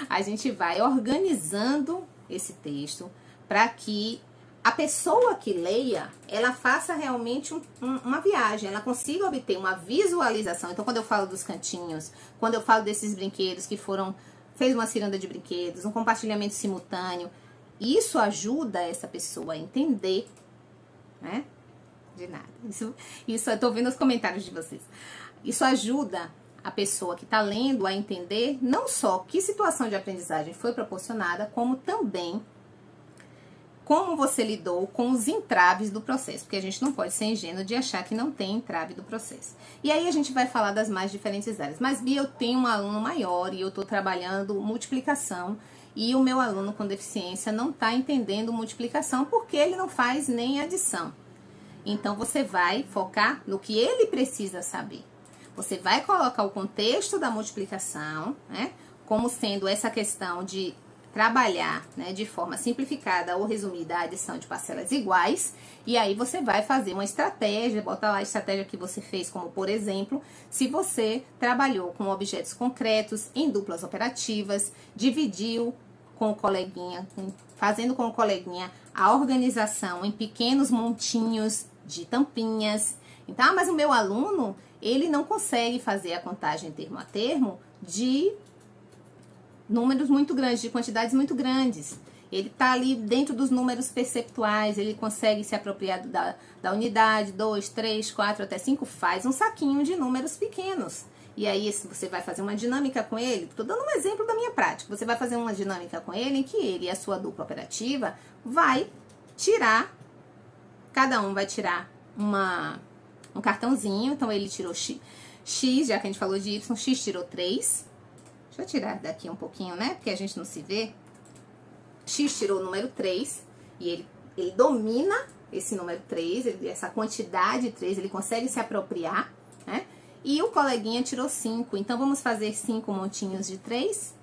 A gente vai organizando esse texto para que a pessoa que leia, ela faça realmente uma viagem, ela consiga obter uma visualização. Então, quando eu falo dos cantinhos, quando eu falo desses brinquedos que fez uma ciranda de brinquedos, um compartilhamento simultâneo, isso ajuda essa pessoa a entender, né? De nada. Isso eu tô vendo os comentários de vocês. Isso ajuda a pessoa que está lendo a entender não só que situação de aprendizagem foi proporcionada, como também como você lidou com os entraves do processo, porque a gente não pode ser ingênuo de achar que não tem entrave do processo. E aí a gente vai falar das mais diferentes áreas. Mas, Bia, eu tenho um aluno maior e eu estou trabalhando multiplicação e o meu aluno com deficiência não está entendendo multiplicação porque ele não faz nem adição. Então, você vai focar no que ele precisa saber. Você vai colocar o contexto da multiplicação, né, como sendo essa questão de trabalhar, né, de forma simplificada ou resumida a adição de parcelas iguais, e aí você vai fazer uma estratégia, bota lá a estratégia que você fez, como por exemplo, se você trabalhou com objetos concretos em duplas operativas, dividiu com o coleguinha, fazendo com o coleguinha a organização em pequenos montinhos de tampinhas. Então, mas o meu aluno, ele não consegue fazer a contagem termo a termo de números muito grandes, de quantidades muito grandes. Ele tá ali dentro dos números perceptuais, ele consegue se apropriar da unidade, 2, 3, 4, até 5, faz um saquinho de números pequenos. E aí você vai fazer uma dinâmica com ele, tô dando um exemplo da minha prática, você vai fazer uma dinâmica com ele em que ele e a sua dupla operativa vai tirar, cada um vai tirar um cartãozinho, então ele tirou X, já que a gente falou de Y, X tirou 3, deixa eu tirar daqui um pouquinho, né, porque a gente não se vê. X tirou o número 3 e ele domina esse número 3, essa quantidade 3, ele consegue se apropriar, né? E o coleguinha tirou 5, então vamos fazer 5 montinhos de 3.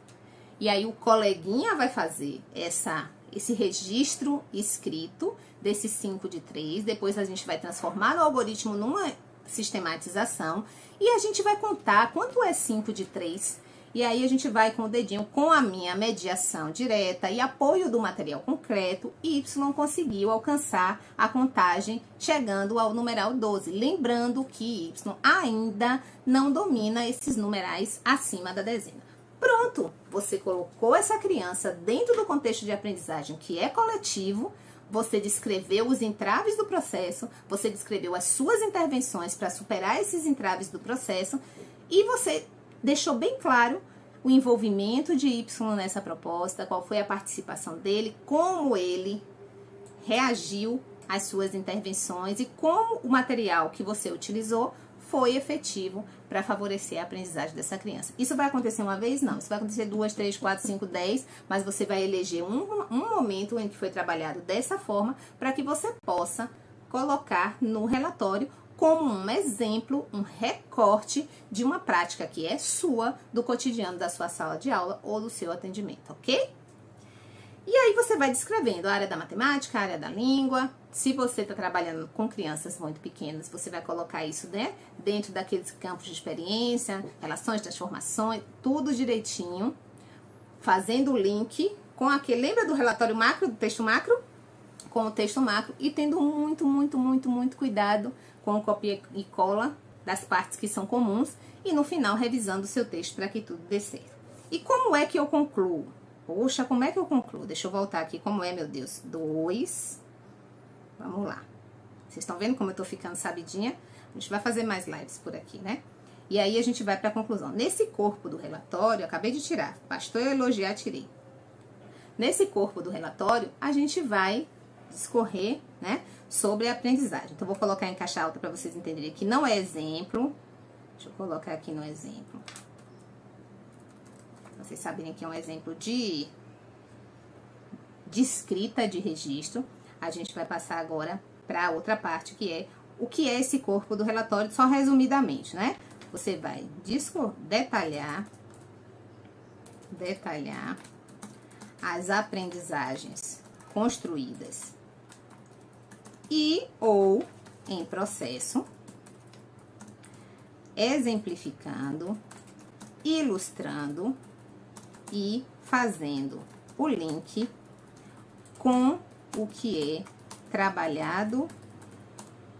E aí o coleguinha vai fazer esse registro escrito desses 5 de 3. Depois a gente vai transformar no algoritmo numa sistematização. E a gente vai contar quanto é 5 de 3. E aí a gente vai com o dedinho, com a minha mediação direta e apoio do material concreto, Y conseguiu alcançar a contagem chegando ao numeral 12. Lembrando que Y ainda não domina esses numerais acima da dezena. Pronto, você colocou essa criança dentro do contexto de aprendizagem que é coletivo, você descreveu os entraves do processo, você descreveu as suas intervenções para superar esses entraves do processo e você deixou bem claro o envolvimento de Y nessa proposta, qual foi a participação dele, como ele reagiu às suas intervenções e como o material que você utilizou foi efetivo para favorecer a aprendizagem dessa criança. Isso vai acontecer uma vez? Não. Isso vai acontecer 2, 3, 4, 5, 10, mas você vai eleger um momento em que foi trabalhado dessa forma para que você possa colocar no relatório como um exemplo, um recorte de uma prática que é sua, do cotidiano da sua sala de aula ou do seu atendimento, ok? E aí você vai descrevendo a área da matemática, a área da língua. Se você está trabalhando com crianças muito pequenas, você vai colocar isso, né, dentro daqueles campos de experiência, relações, transformações, tudo direitinho, fazendo o link com aquele, lembra do relatório macro, do texto macro? Com o texto macro e tendo muito cuidado com o copia e cola das partes que são comuns e no final revisando o seu texto para que tudo dê certo. E como é que eu concluo? Poxa, como é que eu concluo? Deixa eu voltar aqui, como é, meu Deus? 2, vamos lá. Vocês estão vendo como eu tô ficando sabidinha? A gente vai fazer mais lives por aqui, né? E aí a gente vai para a conclusão. Nesse corpo do relatório, eu acabei de tirar. Bastou eu elogiar, tirei. Nesse corpo do relatório, a gente vai discorrer, né, sobre a aprendizagem. Então, vou colocar em caixa alta para vocês entenderem que não é exemplo. Deixa eu colocar aqui no exemplo. Vocês saberem que é um exemplo de escrita de registro. A gente vai passar agora para outra parte, que é o que é esse corpo do relatório, só resumidamente, né? Você vai detalhar as aprendizagens construídas e ou em processo, exemplificando, ilustrando e fazendo o link com o que é trabalhado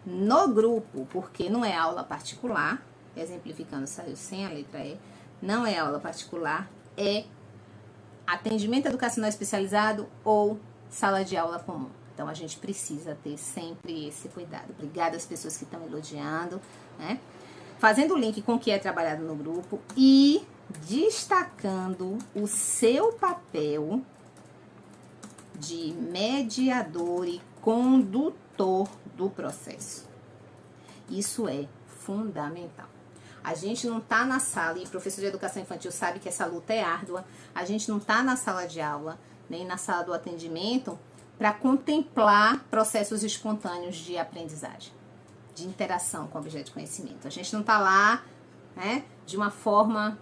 no grupo, porque não é aula particular, exemplificando, saiu sem a letra E, não é aula particular, é atendimento educacional especializado ou sala de aula comum. Então, a gente precisa ter sempre esse cuidado. Obrigada às pessoas que estão elogiando, né? Fazendo o link com o que é trabalhado no grupo e destacando o seu papel de mediador e condutor do processo. Isso é fundamental. A gente não tá na sala, e professor de educação infantil sabe que essa luta é árdua, a gente não tá na sala de aula, nem na sala do atendimento, para contemplar processos espontâneos de aprendizagem, de interação com o objeto de conhecimento. A gente não tá lá, né, de uma forma...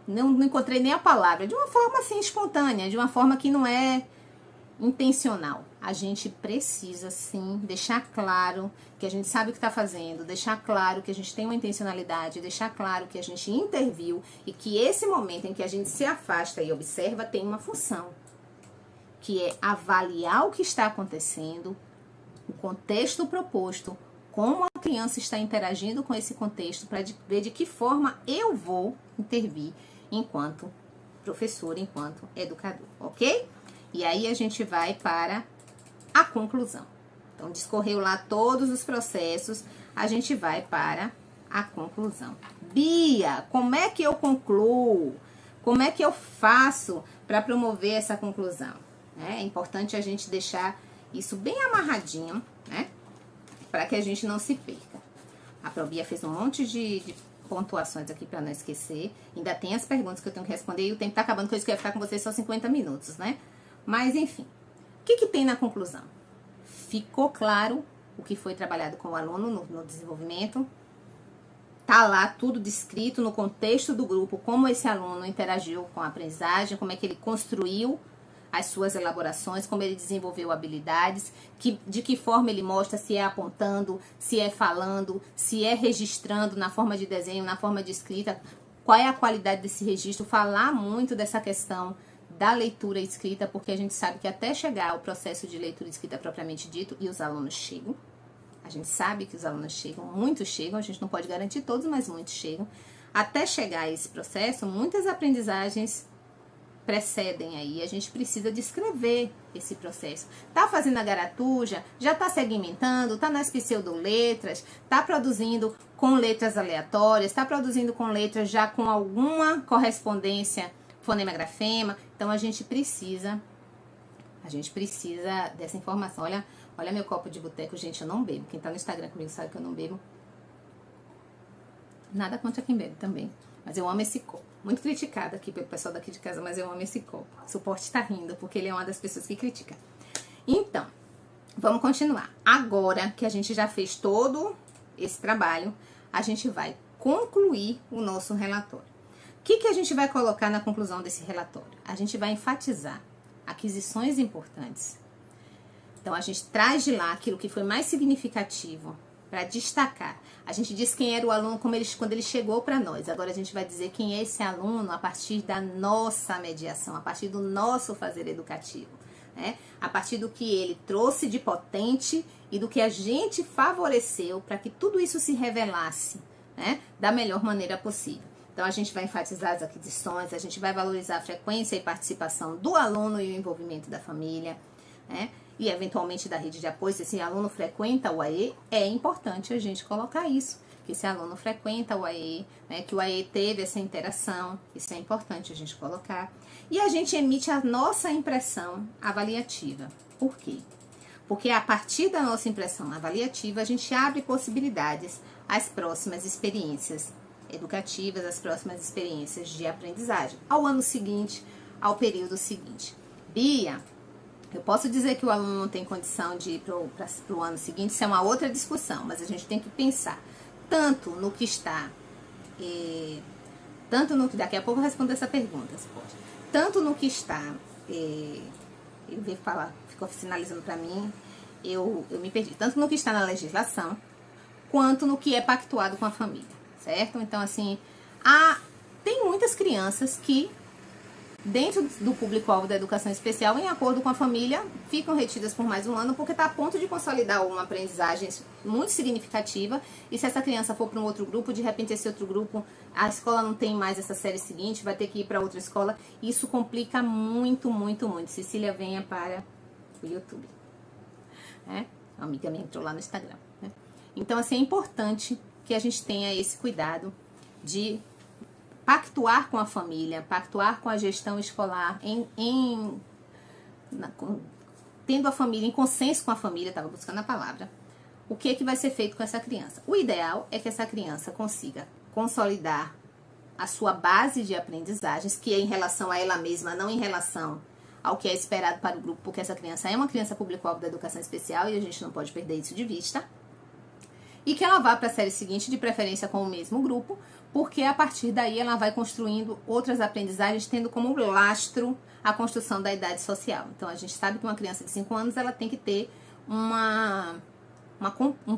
Não encontrei nem a palavra, de uma forma assim espontânea, de uma forma que não é intencional. A gente precisa sim deixar claro que a gente sabe o que está fazendo, deixar claro que a gente tem uma intencionalidade, deixar claro que a gente interviu e que esse momento em que a gente se afasta e observa tem uma função, que é avaliar o que está acontecendo, o contexto proposto, como a criança está interagindo com esse contexto, para ver de que forma eu vou intervir enquanto professor, enquanto educador, ok? E aí a gente vai para a conclusão. Então, discorreu lá todos os processos, a gente vai para a conclusão. Bia, como é que eu concluo? Como é que eu faço para promover essa conclusão? É importante a gente deixar isso bem amarradinho, né? Para que a gente não se perca. A Probia fez um monte de pontuações aqui para não esquecer. Ainda tem as perguntas que eu tenho que responder e o tempo tá acabando, que eu ia ficar com vocês só 50 minutos, né? Mas, enfim. O que tem na conclusão? Ficou claro o que foi trabalhado com o aluno no desenvolvimento. Tá lá tudo descrito no contexto do grupo, como esse aluno interagiu com a aprendizagem, como é que ele construiu as suas elaborações, como ele desenvolveu habilidades, de que forma ele mostra, se é apontando, se é falando, se é registrando na forma de desenho, na forma de escrita, qual é a qualidade desse registro, falar muito dessa questão da leitura e escrita, porque a gente sabe que até chegar ao processo de leitura e escrita propriamente dito, e os alunos chegam, a gente sabe que os alunos chegam, muitos chegam, a gente não pode garantir todos, mas muitos chegam, até chegar a esse processo, muitas aprendizagens precedem aí, a gente precisa descrever esse processo. Tá fazendo a garatuja, já tá segmentando, tá nas pseudoletras, tá produzindo com letras aleatórias, tá produzindo com letras já com alguma correspondência fonema-grafema. Então a gente precisa dessa informação. Olha meu copo de boteco, gente, eu não bebo. Quem tá no Instagram comigo sabe que eu não bebo. Nada contra quem bebe também. Mas eu amo esse copo. Muito criticado aqui pelo pessoal daqui de casa, mas eu amo esse copo. O suporte tá rindo, porque ele é uma das pessoas que critica. Então, vamos continuar. Agora que a gente já fez todo esse trabalho, a gente vai concluir o nosso relatório. O que a gente vai colocar na conclusão desse relatório? A gente vai enfatizar aquisições importantes. Então, a gente traz de lá aquilo que foi mais significativo para destacar. A gente diz quem era o aluno quando ele chegou para nós. Agora a gente vai dizer quem é esse aluno a partir da nossa mediação, a partir do nosso fazer educativo, né? A partir do que ele trouxe de potente e do que a gente favoreceu para que tudo isso se revelasse, né, da melhor maneira possível. Então, a gente vai enfatizar as aquisições, a gente vai valorizar a frequência e participação do aluno e o envolvimento da família, né? e eventualmente da rede de apoio, se esse aluno frequenta o AE, é importante a gente colocar isso, que esse aluno frequenta o AE, né, que o AE teve essa interação, isso é importante a gente colocar. E a gente emite a nossa impressão avaliativa. Por quê? Porque a partir da nossa impressão avaliativa, a gente abre possibilidades às próximas experiências educativas, às próximas experiências de aprendizagem, ao ano seguinte, ao período seguinte. Bia, eu posso dizer que o aluno não tem condição de ir para o ano seguinte, isso é uma outra discussão, mas a gente tem que pensar tanto no que está, daqui a pouco eu respondo essa pergunta, se pode, tanto no que está, ele veio falar, ficou sinalizando para mim, eu me perdi, tanto no que está na legislação, quanto no que é pactuado com a família, certo? Então, assim, tem muitas crianças que, dentro do público-alvo da educação especial, em acordo com a família, ficam retidas por mais um ano, porque está a ponto de consolidar uma aprendizagem muito significativa, e se essa criança for para um outro grupo, de repente esse outro grupo, a escola não tem mais essa série seguinte, vai ter que ir para outra escola, isso complica muito, muito, muito. Cecília, venha para o YouTube. A amiga minha entrou lá no Instagram. Então, assim, é importante que a gente tenha esse cuidado de pactuar com a família, pactuar com a gestão escolar, tendo a família, em consenso com a família, estava buscando a palavra, o que vai ser feito com essa criança. O ideal é que essa criança consiga consolidar a sua base de aprendizagens, que é em relação a ela mesma, não em relação ao que é esperado para o grupo, porque essa criança é uma criança público-alvo da educação especial e a gente não pode perder isso de vista. E que ela vá para a série seguinte, de preferência com o mesmo grupo, porque a partir daí ela vai construindo outras aprendizagens, tendo como lastro a construção da idade social. Então, a gente sabe que uma criança de 5 anos, ela tem que ter um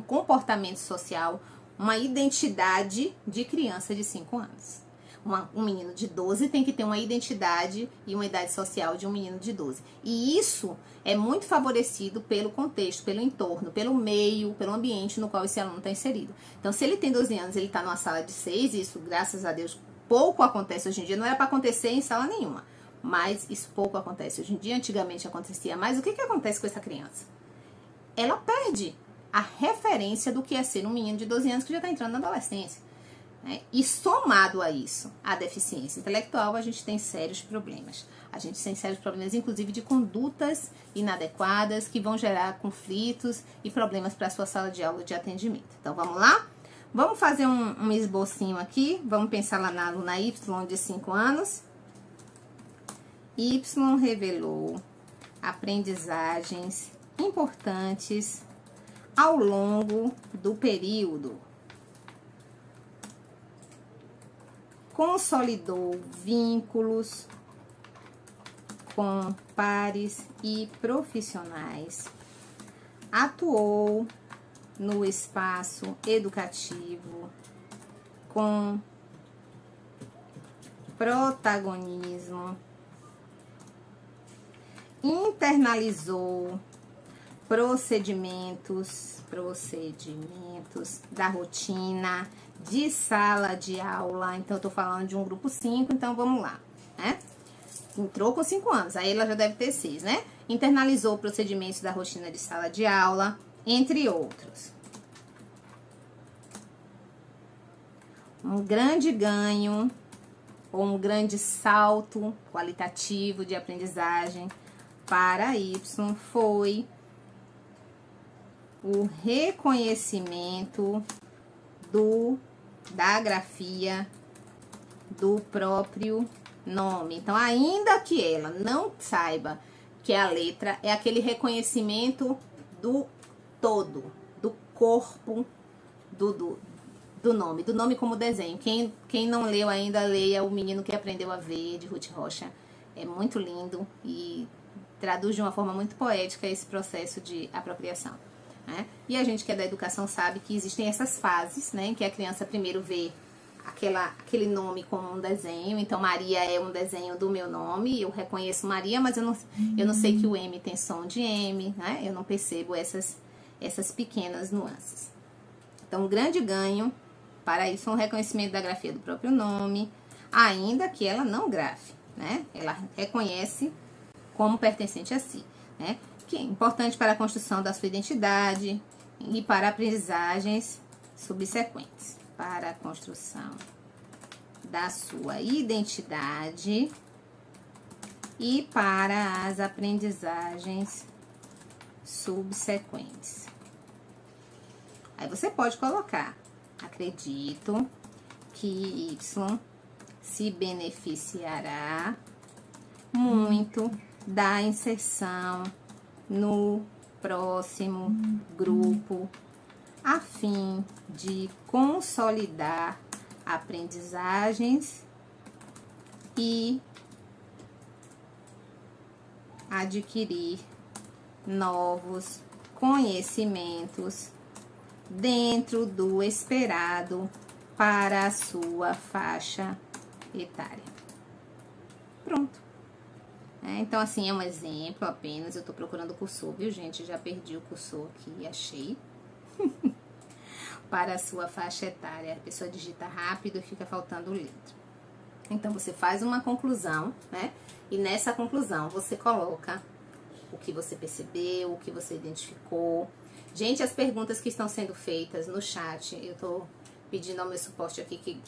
comportamento social, uma identidade de criança de 5 anos. Um menino de 12 tem que ter uma identidade e uma idade social de um menino de 12. E isso é muito favorecido pelo contexto, pelo entorno, pelo meio, pelo ambiente no qual esse aluno está inserido. Então, se ele tem 12 anos, ele está numa sala de 6, isso, graças a Deus, pouco acontece hoje em dia. Não era para acontecer em sala nenhuma, mas isso pouco acontece hoje em dia. Antigamente acontecia mais. O que acontece com essa criança? Ela perde a referência do que é ser um menino de 12 anos que já está entrando na adolescência. E somado a isso, a deficiência intelectual, a gente tem sérios problemas. A gente tem sérios problemas, inclusive, de condutas inadequadas que vão gerar conflitos e problemas para a sua sala de aula de atendimento. Então, vamos lá? Vamos fazer um esbocinho aqui. Vamos pensar lá na aluna Y de 5 anos. Y revelou aprendizagens importantes ao longo do período. Consolidou vínculos com pares e profissionais, atuou no espaço educativo com protagonismo, internalizou procedimentos da rotina de sala de aula. Então, eu tô falando de um grupo 5, então vamos lá, né? Entrou com 5 anos, aí ela já deve ter 6, né? Internalizou procedimentos da rotina de sala de aula, entre outros. Um grande ganho, ou um grande salto qualitativo de aprendizagem para Y foi o reconhecimento da grafia do próprio nome. Então, ainda que ela não saiba que a letra é aquele reconhecimento do todo, do corpo do nome como desenho. Quem não leu ainda, leia O Menino que Aprendeu a Ver, de Ruth Rocha. É muito lindo e traduz de uma forma muito poética esse processo de apropriação. Né? E a gente que é da educação sabe que existem essas fases, né, em que a criança primeiro vê aquele nome como um desenho. Então, Maria é um desenho do meu nome, eu reconheço Maria, mas eu não sei que o M tem som de M, né? Eu não percebo essas pequenas nuances. Então, um grande ganho para isso é um reconhecimento da grafia do próprio nome, ainda que ela não grafe, né? Ela reconhece como pertencente a si, né? que é importante para a construção da sua identidade e para aprendizagens subsequentes. Para a construção da sua identidade e para as aprendizagens subsequentes. Aí você pode colocar: acredito que Y se beneficiará muito da inserção no próximo grupo, a fim de consolidar aprendizagens e adquirir novos conhecimentos dentro do esperado para a sua faixa etária. Pronto. Então, assim, é um exemplo apenas. Eu tô procurando o cursor, viu, gente? Já perdi o cursor aqui e achei. Para a sua faixa etária. A pessoa digita rápido e fica faltando letra. Então, você faz uma conclusão, né? E nessa conclusão, você coloca o que você percebeu, o que você identificou. Gente, as perguntas que estão sendo feitas no chat, eu tô pedindo ao meu suporte aqui que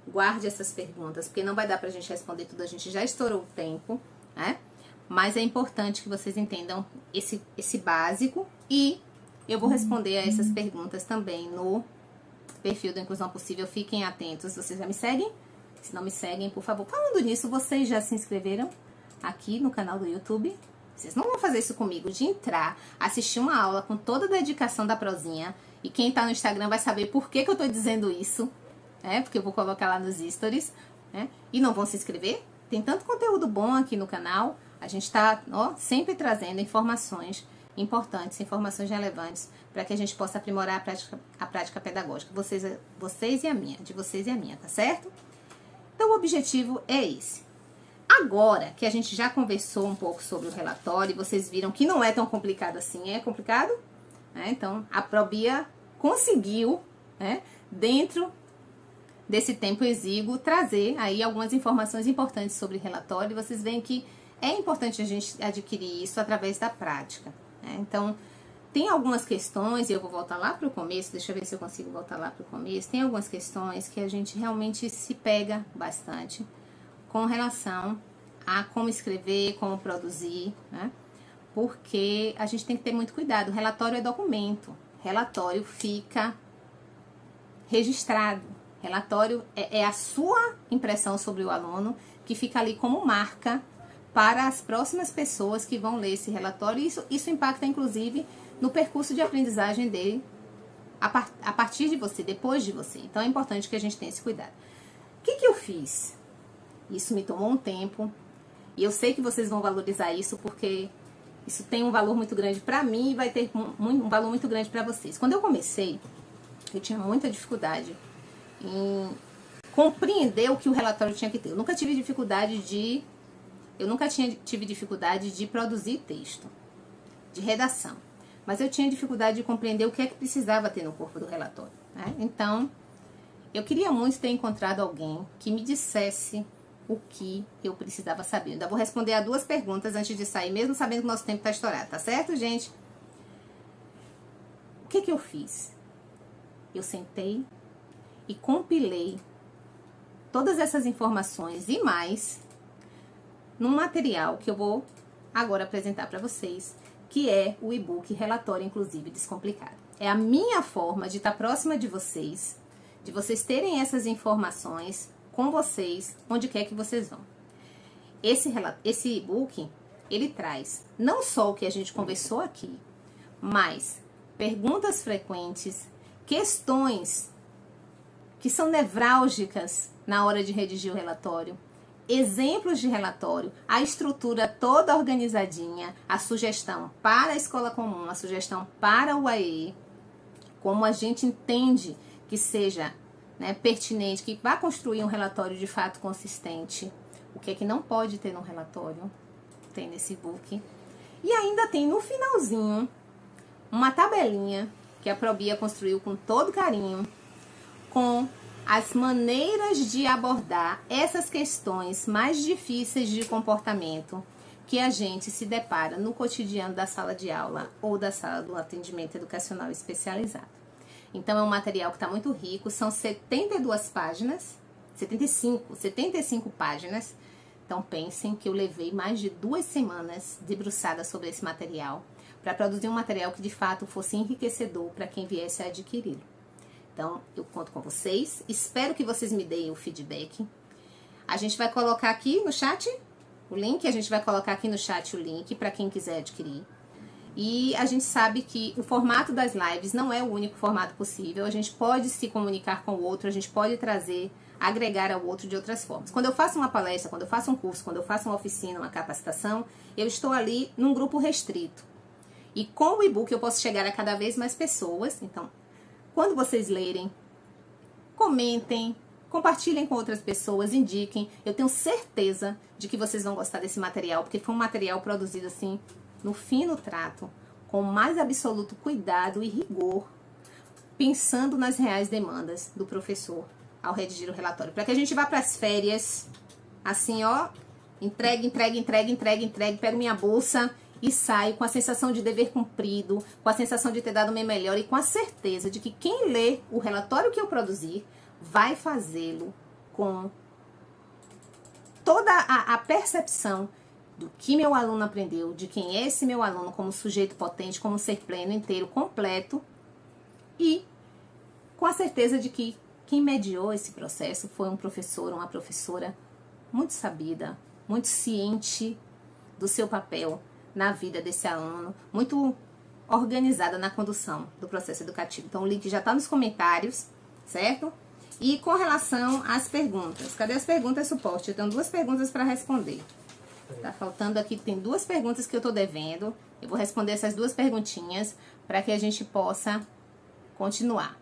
guarde essas perguntas, porque não vai dar pra gente responder tudo, a gente já estourou o tempo, né? Mas é importante que vocês entendam esse básico e eu vou responder a essas perguntas também no perfil da Inclusão Possível. Fiquem atentos. Vocês já me seguem? Se não me seguem, por favor. Falando nisso, vocês já se inscreveram aqui no canal do YouTube? Vocês não vão fazer isso comigo, de entrar, assistir uma aula com toda a dedicação da prosinha. E quem tá no Instagram vai saber por que eu tô dizendo isso, né? Porque eu vou colocar lá nos stories, né? E não vão se inscrever? Tem tanto conteúdo bom aqui no canal. A gente tá, ó, sempre trazendo informações importantes, informações relevantes, para que a gente possa aprimorar a prática pedagógica. Vocês e a minha, de vocês e a minha, tá certo? Então, o objetivo é esse. Agora que a gente já conversou um pouco sobre o relatório, vocês viram que não é tão complicado assim. É complicado? Então, a Probia conseguiu, né, dentro desse tempo exíguo, trazer aí algumas informações importantes sobre relatório. E vocês veem que é importante a gente adquirir isso através da prática, né? Então, tem algumas questões, e eu vou voltar lá para o começo, deixa eu ver se eu consigo voltar lá para o começo. Tem algumas questões que a gente realmente se pega bastante com relação a como escrever, como produzir, né? Porque a gente tem que ter muito cuidado. Relatório é documento, relatório fica registrado. Relatório é a sua impressão sobre o aluno, que fica ali como marca para as próximas pessoas que vão ler esse relatório. Isso impacta, inclusive, no percurso de aprendizagem dele a partir de você, depois de você. Então, é importante que a gente tenha esse cuidado. O que eu fiz? Isso me tomou um tempo. E eu sei que vocês vão valorizar isso, porque isso tem um valor muito grande para mim e vai ter um valor muito grande para vocês. Quando eu comecei, eu tinha muita dificuldade em compreender o que o relatório tinha que ter. Eu nunca tive dificuldade de produzir texto, de redação. Mas eu tinha dificuldade de compreender o que é que precisava ter no corpo do relatório, né? Então, eu queria muito ter encontrado alguém que me dissesse o que eu precisava saber. Eu ainda vou responder a 2 perguntas antes de sair, mesmo sabendo que o nosso tempo está estourado, tá certo, gente? O que eu fiz? Eu sentei e compilei todas essas informações e mais num material que eu vou agora apresentar para vocês, que é o e-book Relatório Inclusivo e Descomplicado. É a minha forma de estar próxima de vocês terem essas informações com vocês, onde quer que vocês vão. Esse e-book, ele traz não só o que a gente conversou aqui, mas perguntas frequentes, questões que são nevrálgicas na hora de redigir o relatório, exemplos de relatório, a estrutura toda organizadinha, a sugestão para a escola comum, a sugestão para o AE, como a gente entende que seja, né, pertinente, que vá construir um relatório de fato consistente, o que é que não pode ter no relatório, tem nesse e-book. E ainda tem no finalzinho uma tabelinha que a Probia construiu com todo carinho, com as maneiras de abordar essas questões mais difíceis de comportamento que a gente se depara no cotidiano da sala de aula ou da sala do atendimento educacional especializado. Então, é um material que está muito rico, são 72 páginas, 75 páginas. Então, pensem que eu levei mais de 2 semanas debruçada sobre esse material, para produzir um material que de fato fosse enriquecedor para quem viesse a adquiri-lo. Então, eu conto com vocês, espero que vocês me deem o feedback. A gente vai colocar aqui no chat o link, o link para quem quiser adquirir. E a gente sabe que o formato das lives não é o único formato possível, a gente pode se comunicar com o outro, a gente pode trazer, agregar ao outro de outras formas. Quando eu faço uma palestra, quando eu faço um curso, quando eu faço uma oficina, uma capacitação, eu estou ali num grupo restrito. E com o e-book eu posso chegar a cada vez mais pessoas. Então, quando vocês lerem, comentem, compartilhem com outras pessoas, indiquem. Eu tenho certeza de que vocês vão gostar desse material, porque foi um material produzido assim, no fino trato, com o mais absoluto cuidado e rigor, pensando nas reais demandas do professor ao redigir o relatório. Para que a gente vá para as férias, assim, ó, entregue, pego minha bolsa e saio com a sensação de dever cumprido, com a sensação de ter dado o meu melhor e com a certeza de que quem lê o relatório que eu produzir vai fazê-lo com toda a percepção do que meu aluno aprendeu, de quem é esse meu aluno como sujeito potente, como ser pleno, inteiro, completo, e com a certeza de que quem mediou esse processo foi um professor ou uma professora muito sabida, muito ciente do seu papel na vida desse aluno, muito organizada na condução do processo educativo. Então o link já está nos comentários, certo? E com relação às perguntas, cadê as perguntas suporte? Eu tenho 2 perguntas para responder. Tá faltando aqui, tem 2 perguntas que eu tô devendo. Eu vou responder essas 2 perguntinhas para que a gente possa continuar.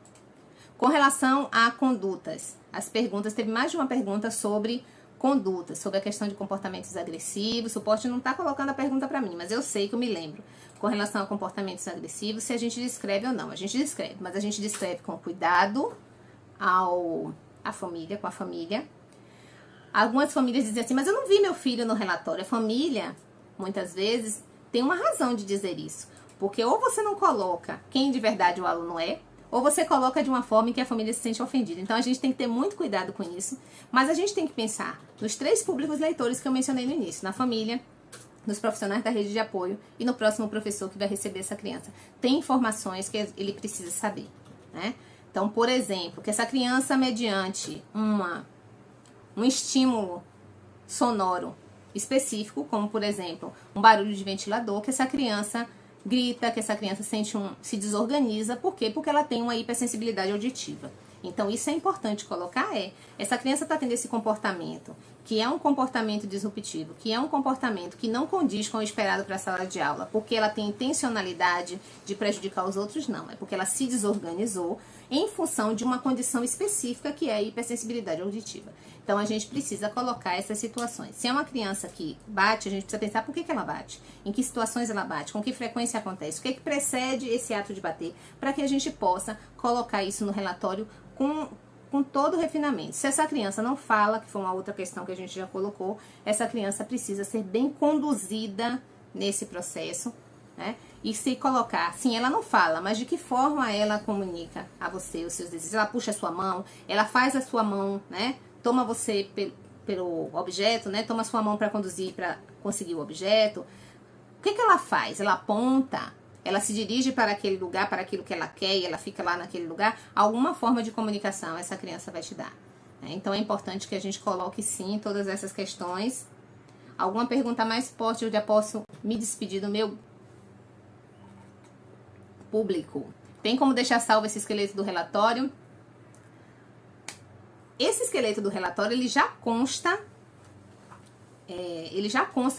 Com relação a condutas, as perguntas, teve mais de uma pergunta sobre condutas, sobre a questão de comportamentos agressivos. O suporte não tá colocando a pergunta para mim, mas eu sei que eu me lembro. Com relação a comportamentos agressivos, se a gente descreve ou não. A gente descreve, mas a gente descreve com cuidado com a família. Algumas famílias dizem assim, mas eu não vi meu filho no relatório. A família, muitas vezes, tem uma razão de dizer isso. Porque ou você não coloca quem de verdade o aluno é, ou você coloca de uma forma em que a família se sente ofendida. Então, a gente tem que ter muito cuidado com isso. Mas a gente tem que pensar nos 3 públicos leitores que eu mencionei no início. Na família, nos profissionais da rede de apoio e no próximo professor que vai receber essa criança. Tem informações que ele precisa saber, né? Então, por exemplo, que essa criança, mediante um estímulo sonoro específico, como por exemplo, um barulho de ventilador, que essa criança grita, que essa criança se desorganiza. Por quê? Porque ela tem uma hipersensibilidade auditiva. Então, isso é importante colocar, essa criança está tendo esse comportamento, que é um comportamento disruptivo, que é um comportamento que não condiz com o esperado para a sala de aula, porque ela tem intencionalidade de prejudicar os outros, não. É porque ela se desorganizou em função de uma condição específica, que é a hipersensibilidade auditiva. Então, a gente precisa colocar essas situações. Se é uma criança que bate, a gente precisa pensar por que ela bate, em que situações ela bate, com que frequência acontece, o que precede esse ato de bater, para que a gente possa colocar isso no relatório com todo o refinamento. Se essa criança não fala, que foi uma outra questão que a gente já colocou, essa criança precisa ser bem conduzida nesse processo, né? E se colocar, sim, ela não fala, mas de que forma ela comunica a você os seus desejos? Ela puxa a sua mão, ela faz a sua mão, né? Toma você pelo objeto, né? Toma a sua mão para conduzir, para conseguir o objeto. O que ela faz? Ela aponta, ela se dirige para aquele lugar, para aquilo que ela quer, e ela fica lá naquele lugar. Alguma forma de comunicação essa criança vai te dar, né? Então é importante que a gente coloque sim todas essas questões. Alguma pergunta mais forte, eu já posso me despedir do meu público. Tem como deixar salvo esse esqueleto do relatório? Esse esqueleto do relatório, ele já consta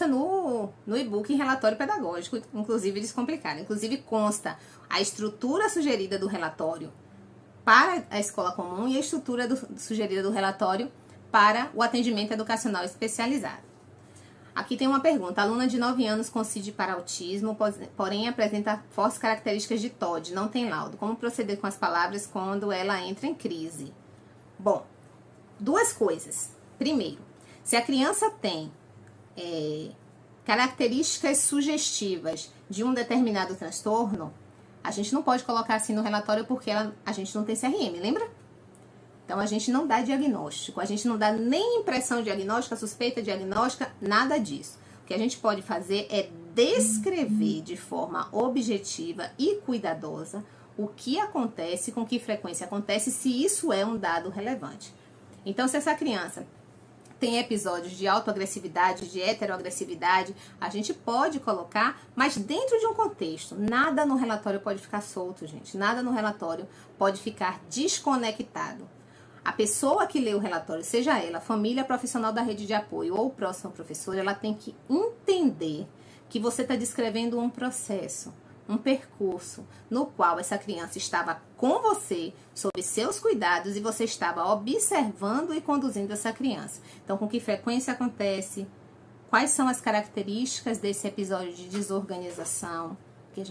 no e-book em relatório pedagógico, inclusive descomplicado. Inclusive consta a estrutura sugerida do relatório para a escola comum e a estrutura sugerida do relatório para o atendimento educacional especializado. Aqui tem uma pergunta. A aluna de 9 anos com CID para autismo, porém apresenta fortes características de TOD, não tem laudo. Como proceder com as palavras quando ela entra em crise? Bom, 2 coisas. Primeiro, se a criança tem características sugestivas de um determinado transtorno, a gente não pode colocar assim no relatório porque a gente não tem CRM, lembra? Então, a gente não dá diagnóstico, a gente não dá nem impressão diagnóstica, suspeita diagnóstica, nada disso. O que a gente pode fazer é descrever de forma objetiva e cuidadosa o que acontece, com que frequência acontece, se isso é um dado relevante. Então, se essa criança tem episódios de autoagressividade, de heteroagressividade, a gente pode colocar, mas dentro de um contexto. Nada no relatório pode ficar solto, gente. Nada no relatório pode ficar desconectado. A pessoa que lê o relatório, seja ela família, profissional da rede de apoio ou o próximo professor, ela tem que entender que você está descrevendo um processo, um percurso, no qual essa criança estava com você, sob seus cuidados, e você estava observando e conduzindo essa criança. Então, com que frequência acontece? Quais são as características desse episódio de desorganização? Que a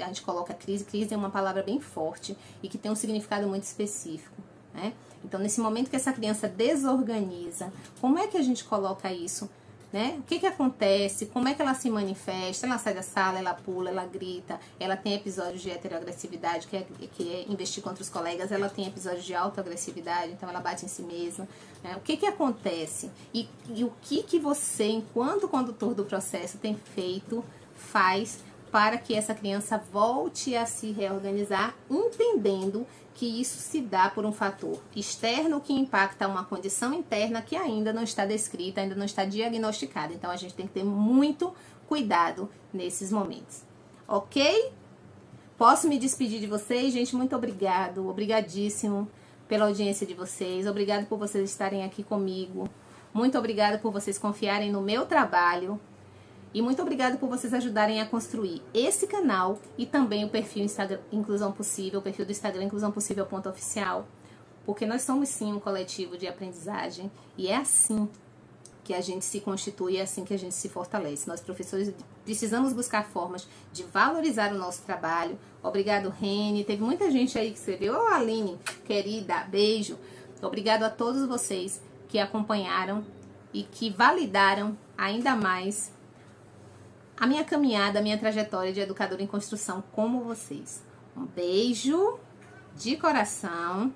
gente coloca crise. Crise é uma palavra bem forte e que tem um significado muito específico, né? Então, nesse momento que essa criança desorganiza, como é que a gente coloca isso? Né? O que acontece? Como é que ela se manifesta? Ela sai da sala, ela pula, ela grita, ela tem episódios de heteroagressividade, que é investir contra os colegas, ela tem episódios de autoagressividade, então ela bate em si mesma. Né? O que acontece? E o que você, enquanto condutor do processo, tem feito, faz para que essa criança volte a se reorganizar, entendendo que isso se dá por um fator externo que impacta uma condição interna que ainda não está descrita, ainda não está diagnosticada. Então, a gente tem que ter muito cuidado nesses momentos. Ok? Posso me despedir de vocês? Gente, muito obrigado. Obrigadíssimo pela audiência de vocês. Obrigado por vocês estarem aqui comigo. Muito obrigado por vocês confiarem no meu trabalho. E muito obrigada por vocês ajudarem a construir esse canal e também o perfil Instagram Inclusão Possível, o perfil do Instagram Inclusão Possível.oficial, porque nós somos sim um coletivo de aprendizagem e é assim que a gente se constitui, é assim que a gente se fortalece. Nós, professores, precisamos buscar formas de valorizar o nosso trabalho. Obrigado, Reni. Teve muita gente aí que escreveu. Ô, Aline, querida, beijo. Obrigado a todos vocês que acompanharam e que validaram ainda mais a minha caminhada, a minha trajetória de educadora em construção como vocês. Um beijo de coração.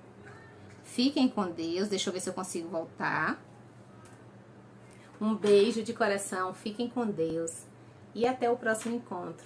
Fiquem com Deus. Deixa eu ver se eu consigo voltar. Um beijo de coração. Fiquem com Deus. E até o próximo encontro.